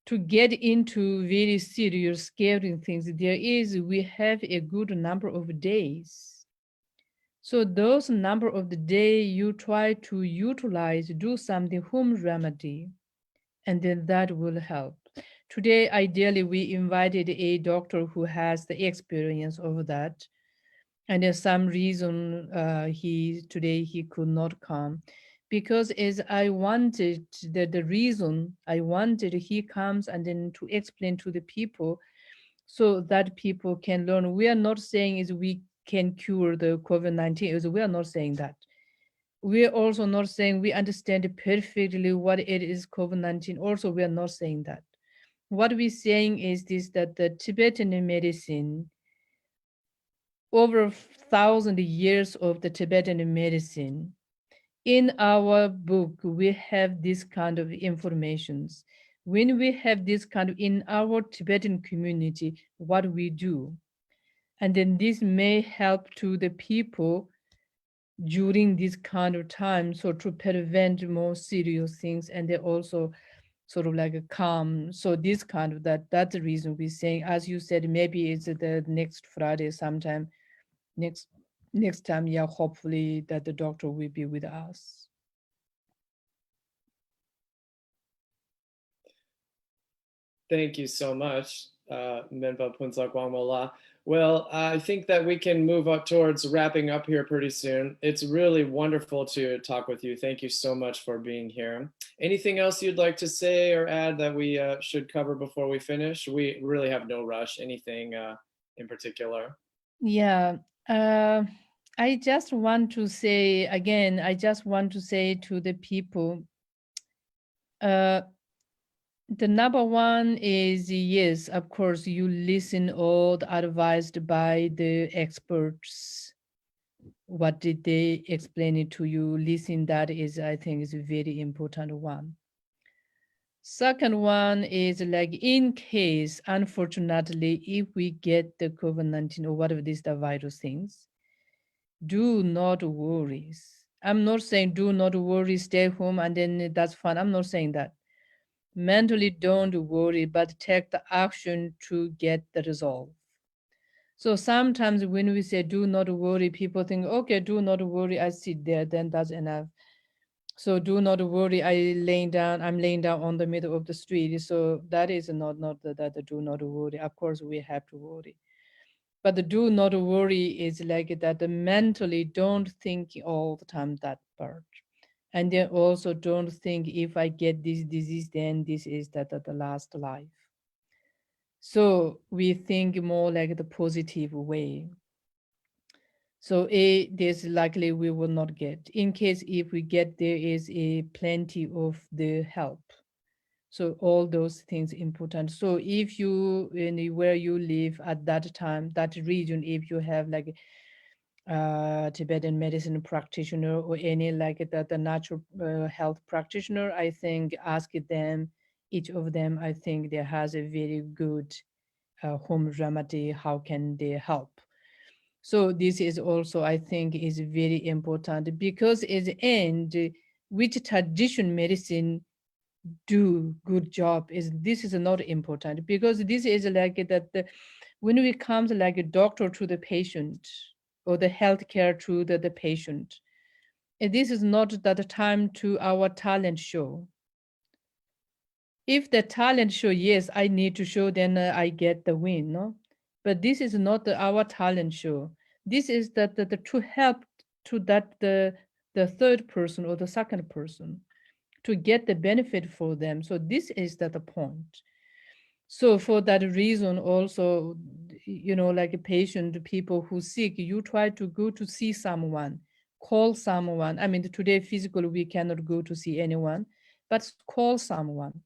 to get into very serious scary things, there is we have a good number of days. So those number of the day you try to utilize, do something home remedy, and then that will help. Today, ideally, we invited a doctor who has the experience of that, and there's some reason he today he could not come, because as I wanted the reason I wanted he comes and then to explain to the people so that people can learn. We are not saying is we can cure the COVID-19. We are not saying that. We are also not saying we understand perfectly what it is COVID-19. Also, we are not saying that. What we're saying is this, that the Tibetan medicine, over 1,000 years of the Tibetan medicine, in our book, we have this kind of informations. When we have this kind of in our Tibetan community, what we do, and then this may help to the people during this kind of time, so to prevent more serious things, and they also sort of like a calm. So this kind of that's the reason we're saying, as you said, maybe it's the next Friday sometime, next next time, yeah, hopefully that the doctor will be with us. Thank you so much, Menpa Phuntsog Wangmo. Well, I think that we can move up towards wrapping up here pretty soon. It's really wonderful to talk with you. Thank you so much for being here. Anything else you'd like to say or add that we should cover before we finish? We really have no rush. Anything in particular? Yeah. Uh, I just want to say again, I just want to say to the people, uh, the number one is yes, of course, you listen all the advised by the experts. What did they explain it to you? Listen, that is, I think, is a very important one. Second one is like in case, unfortunately, if we get the COVID-19 or whatever these the virus things, do not worry. I'm not saying do not worry, stay home and then that's fine. I'm not saying that. Mentally don't worry, but take the action to get the result. So sometimes when we say do not worry, people think, okay, do not worry, I sit there, then that's enough. So do not worry, I'm laying down on the middle of the street. So that is not the do not worry. Of course we have to worry. But the do not worry is like that the mentally don't think all the time that part. And then also don't think if I get this disease, then this is the last life. So we think more like the positive way. So there's likely we will not get. In case if we get, there is a plenty of the help. So all those things important. So if you where you live at that time, that region, if you have like Tibetan medicine practitioner or any like the natural health practitioner, I think ask them, each of them, I think there has a very good home remedy. How can they help? So this is also, I think, is very important because at the end, which tradition medicine do good job is this is not important because this is like that when we comes like a doctor to the patient or the healthcare to the patient, this is not that time to our talent show. If the talent show, yes, I need to show, then I get the win, no? But this is not our talent show. This is the to help to that the third person or the second person to get the benefit for them. So this is the point. So for that reason, also, like a patient, people who sick, you try to go to see someone, call someone. I mean, today physically we cannot go to see anyone, but call someone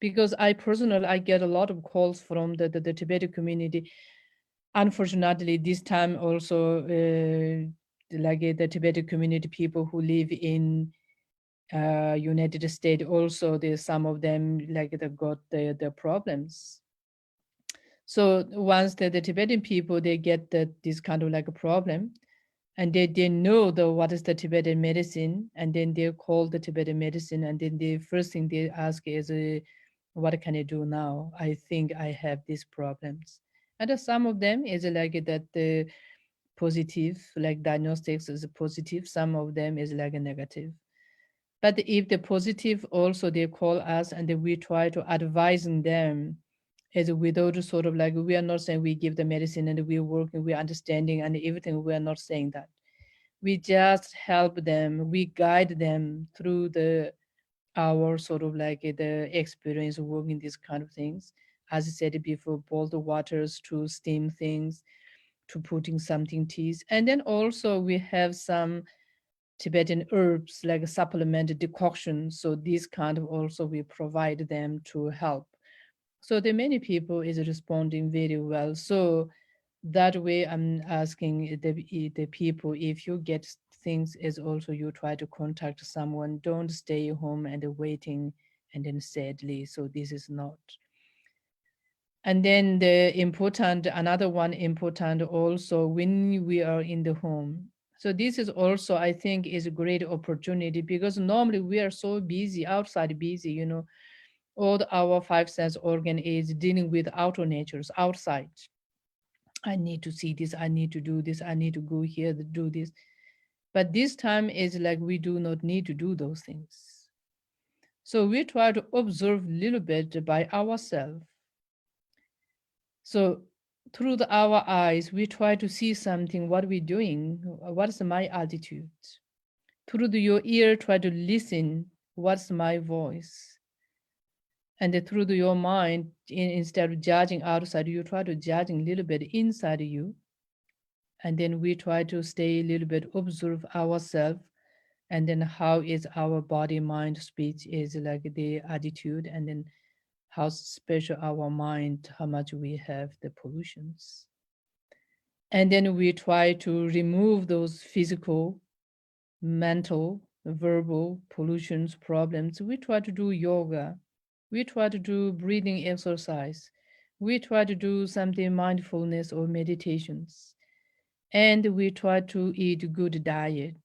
because I personally I get a lot of calls from the Tibetan community. Unfortunately, this time also like the Tibetan community people who live in United States also there's some of them like they got the problems. So once the Tibetan people they get this kind of like a problem and they know the what is the Tibetan medicine and then they call the Tibetan medicine and then the first thing they ask is what can I do now? I think I have these problems. And some of them is like that the positive, like diagnostics is positive. Some of them is like a negative. But if the positive also they call us and then we try to advising them as without sort of like we are not saying we give the medicine and we're working, we're understanding and everything. We are not saying that. We just help them, we guide them through the our sort of like the experience of working these kind of things. As I said before, boil the waters to steam things, to putting something teas. And then also we have some Tibetan herbs like supplement decoction. So these kind of also we provide them to help. So the many people is responding very well. So that way I'm asking the people if you get things is also you try to contact someone. Don't stay home and waiting and then sadly. So this is not. And then the important, another one important also when we are in the home. So this is also, I think, is a great opportunity because normally we are so busy, outside busy, All our five sense organ is dealing with outer natures, outside. I need to see this, I need to do this, I need to go here to do this. But this time is like we do not need to do those things. So we try to observe a little bit by ourselves. So through our eyes, we try to see something, what we're doing, what's my attitude. Through your ear, try to listen, what's my voice. And through your mind, instead of judging outside, you try to judging a little bit inside you. And then we try to stay a little bit, observe ourselves, and then how is our body, mind, speech is like the attitude, and then how special our mind, how much we have the pollutions. And then we try to remove those physical, mental, verbal pollutions, problems. We try to do yoga. We try to do breathing exercise. We try to do something mindfulness or meditations. And we try to eat good diet.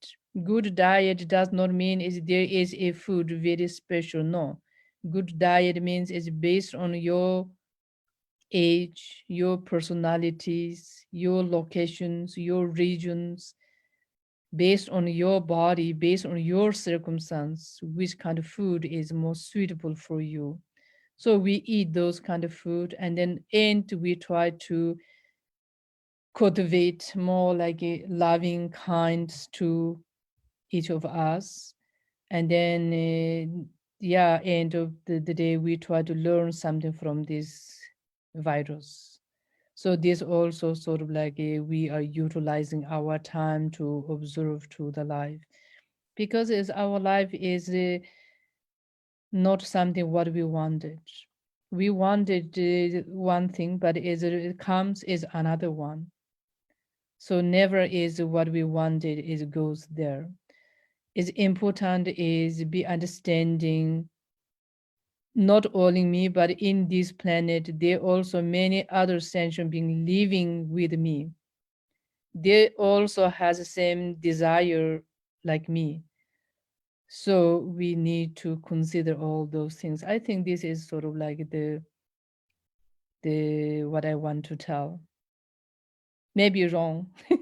Good diet does not mean is there is a food very special. No. Good diet means it's based on your age, your personalities, your locations, your regions, based on your body, based on your circumstance, which kind of food is most suitable for you. So we eat those kind of food, and we try to cultivate more like a loving kind to each of us. And then, yeah, end of the day, we try to learn something from this virus. So this also sort of like we are utilizing our time to observe to the life, because as our life is not something what we wanted. We wanted one thing, but as it comes is another one. So never is what we wanted is goes there. Is important is be understanding not only me, but in this planet, there also many other sentient beings living with me. They also has the same desire like me. So we need to consider all those things. I think this is sort of like the what I want to tell. Maybe wrong. Thank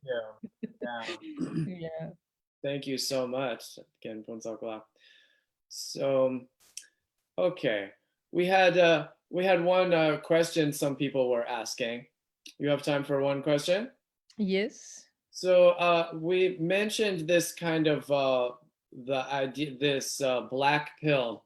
you. Yeah. Yeah. Thank you so much, Ken Phuntsog Wangmo. So, okay, we had one question some people were asking. You have time for one question? Yes. So we mentioned this kind of the idea, this black pill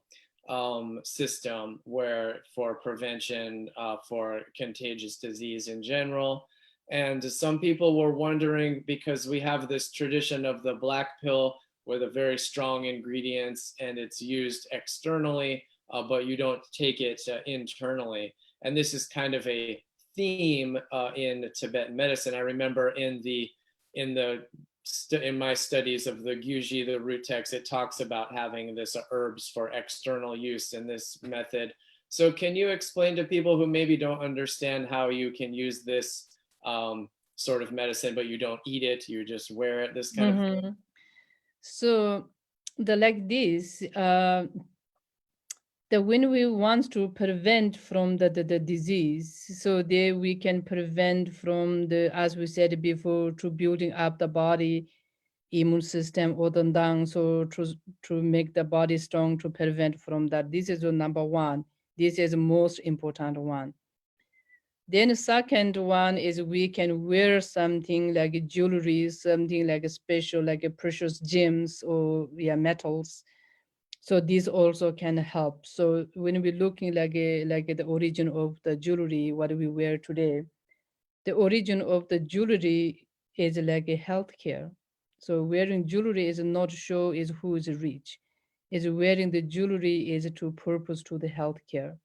system, where for prevention for contagious disease in general. And some people were wondering, because we have this tradition of the black pill with a very strong ingredients and it's used externally, but you don't take it internally. And this is kind of a theme in Tibetan medicine. I remember in my studies of the Gyuji, the root text, it talks about having this herbs for external use in this method. So can you explain to people who maybe don't understand how you can use this sort of medicine, but you don't eat it, you just wear it, this kind of thing? Mm-hmm. So the like this, the when we want to prevent from the disease, so there we can prevent from the, as we said before, to building up the body immune system or the Dung, so to make the body strong to prevent from that. This is the number one. This is the most important one. Then the second one is we can wear something like a jewelry, something like a special, like a precious gems or yeah, metals. So this also can help. So when we're looking like the origin of the jewelry, what we wear today, the origin of the jewelry is like a healthcare. So wearing jewelry is not show is who is rich. Is wearing the jewelry is to purpose to the healthcare.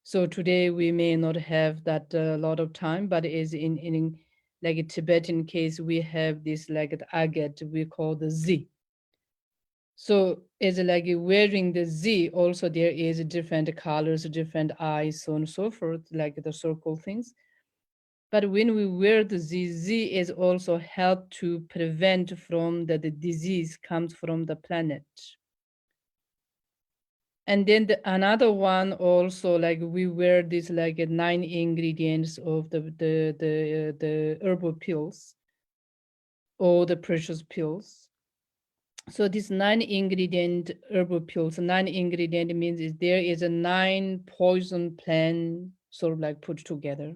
So today we may not have that a lot of time, but is in like a Tibetan case, we have this like the agate we call the Z. So it's like wearing the Z. Also, there is different colors, different eyes, so on and so forth, like the circle things. But when we wear the Z, Z is also help to prevent from the disease comes from the planet. And then another one also, like we wear this like 9 ingredients of the herbal pills or the precious pills. So this 9 ingredient herbal pills, 9 ingredient means is there is a 9 poison plant sort of like put together.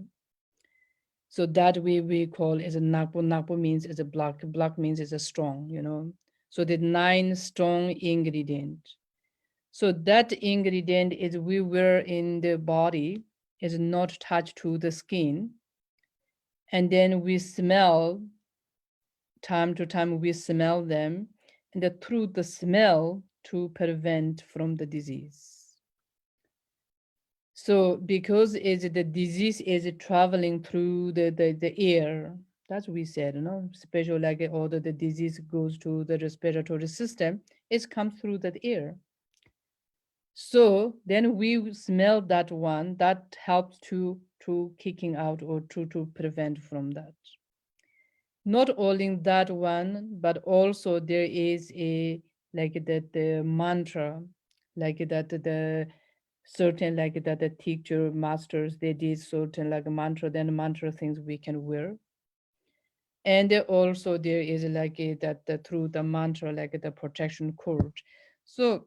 So that we call as a nakpo. Nakpo means is a black. Black means is a strong, you know. So the 9 strong ingredient. So that ingredient is we wear in the body, is not touched to the skin. And then we smell, time to time we smell them, and through the smell to prevent from the disease. So because is the disease is traveling through the air, that's what we said, you know, especially like all the disease goes to the respiratory system, it comes through that air. So then we smell that one that helps to kicking out or to prevent from that. Not only that one, but also there is a like that the mantra, like that the certain like that the teacher masters they did certain like mantra, then mantra things we can wear. And also there is like that the through the mantra like the protection cord. So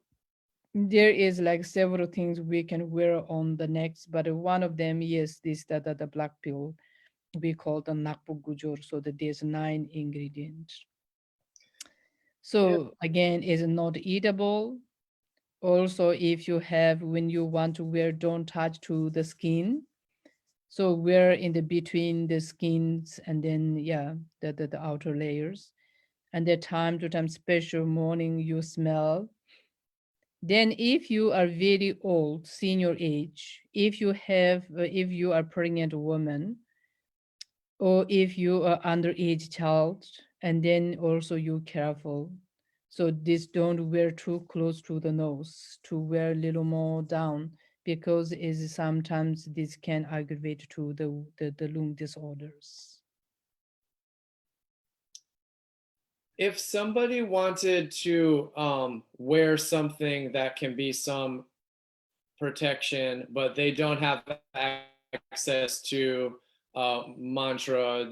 there is like several things we can wear on the necks, but one of them is this that the black pill we call the nakpo gujor. So that there's 9 ingredients. Yeah. So again, is not eatable. Also, if you have when you want to wear, don't touch to the skin. So wear in the between the skins and then yeah, the outer layers. And the time to time special morning you smell. Then if you are very old, senior age, if you are pregnant woman, or if you are underage child, and then also you careful. So this don't wear too close to the nose, to wear a little more down, because is sometimes this can aggravate to the lung disorders. If somebody wanted to wear something that can be some protection, but they don't have access to mantra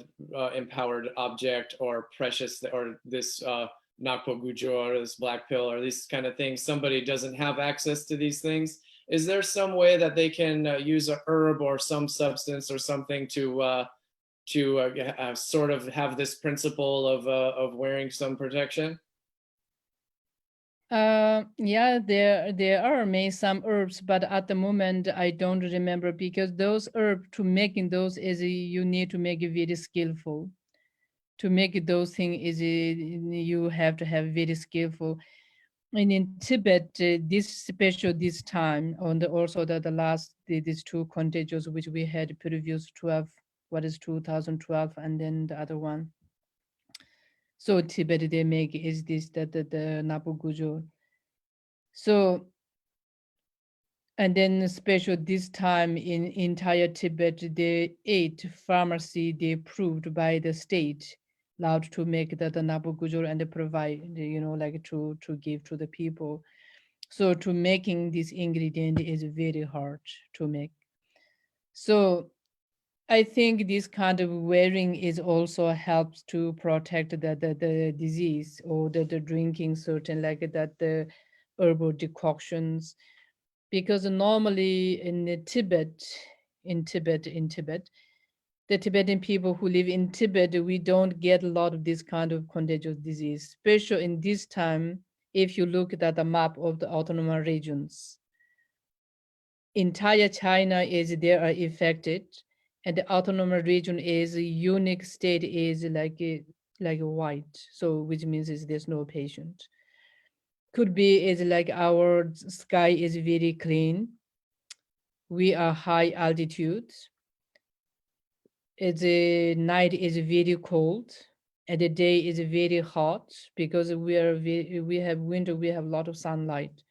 empowered object or precious or this nakpo gujo or this black pill or these kind of things, somebody doesn't have access to these things, is there some way that they can use a herb or some substance or something to sort of have this principle of wearing some protection? Yeah, there are made some herbs, but at the moment I don't remember because those herbs to making those is you need to make it very skillful. To make those things is you have to have very skillful. And in Tibet, this special this time on the also the last these two contagious which we had previous 12, what is 2012, and then the other one. So Tibet they make is this the Napu Gujo. So and then special this time in entire Tibet, the 8 pharmacy they approved by the state allowed to make the Nabu Gujur and provide, you know, like to give to the people. So to making this ingredient is very hard to make. So I think this kind of wearing is also helps to protect the disease or the drinking certain like that the herbal decoctions because normally in Tibet, the Tibetan people who live in Tibet, we don't get a lot of this kind of contagious disease, especially in this time. If you look at the map of the autonomous regions, entire China is there are affected, and the autonomous region is a unique state is like a white, so which means is there's no patient. Could be is like our sky is very clean, we are high altitude. The night is very cold, and the day is very hot because we have winter. We have a lot of sunlight.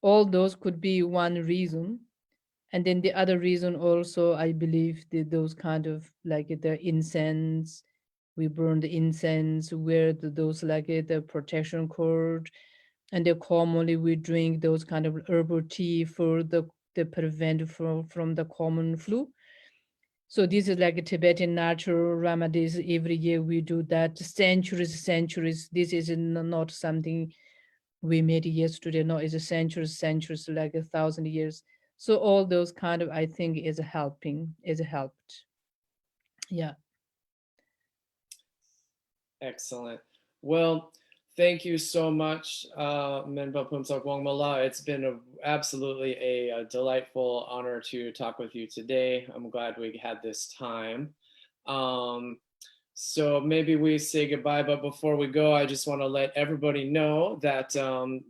All those could be one reason, and then the other reason also, I believe, those kind of like the incense. We burn the incense, wear those like the protection cord, And then commonly we drink those kind of herbal tea for the prevent from the common flu. So this is like a Tibetan natural remedies. Every year we do that. Centuries. This is not something we made yesterday. No, it's a centuries, like 1,000 years. So all those kind of I think is helped. Yeah. Excellent. Well, thank you so much, Menpa Phuntsog Wangmo. It's been absolutely a delightful honor to talk with you today. I'm glad we had this time. Um, so maybe we say goodbye, but before we go, I just want to let everybody know that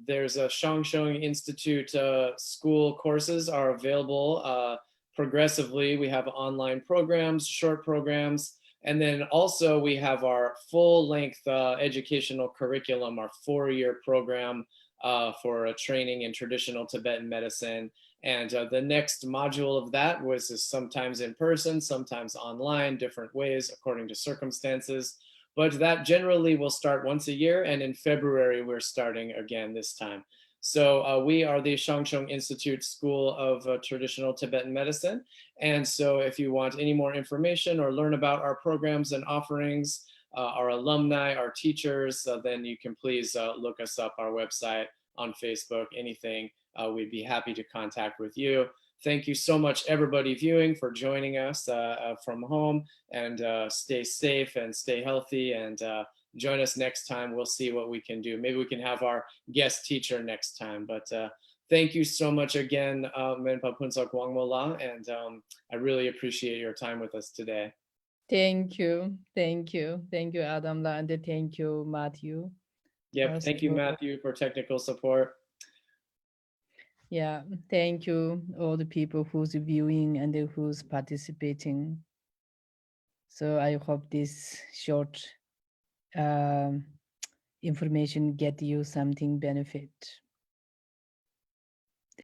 there's a Shang Shung Institute school courses are available progressively. We have online programs, short programs, and then also we have our full-length educational curriculum, our 4-year program for a training in traditional Tibetan medicine. And the next module of that was sometimes in person, sometimes online, different ways according to circumstances. But that generally will start once a year. And in February, we're starting again this time. So we are the Shang Shung Institute School of Traditional Tibetan Medicine. And so if you want any more information or learn about our programs and offerings, our alumni, our teachers, then you can please look us up, our website, on Facebook, anything. We'd be happy to contact with you. Thank you so much, everybody viewing, for joining us from home, and stay safe and stay healthy, and join us next time. We'll see what we can do. Maybe we can have our guest teacher next time, but thank you so much again, Menpa Phuntsog Wangmo, and I really appreciate your time with us today. Thank you. Thank you, Adam, and thank you, Matthew. Yep, thank you, Also, Matthew, for technical support. yeah, thank you all the people who's viewing and who's participating. So I hope this short um, information get you something benefit.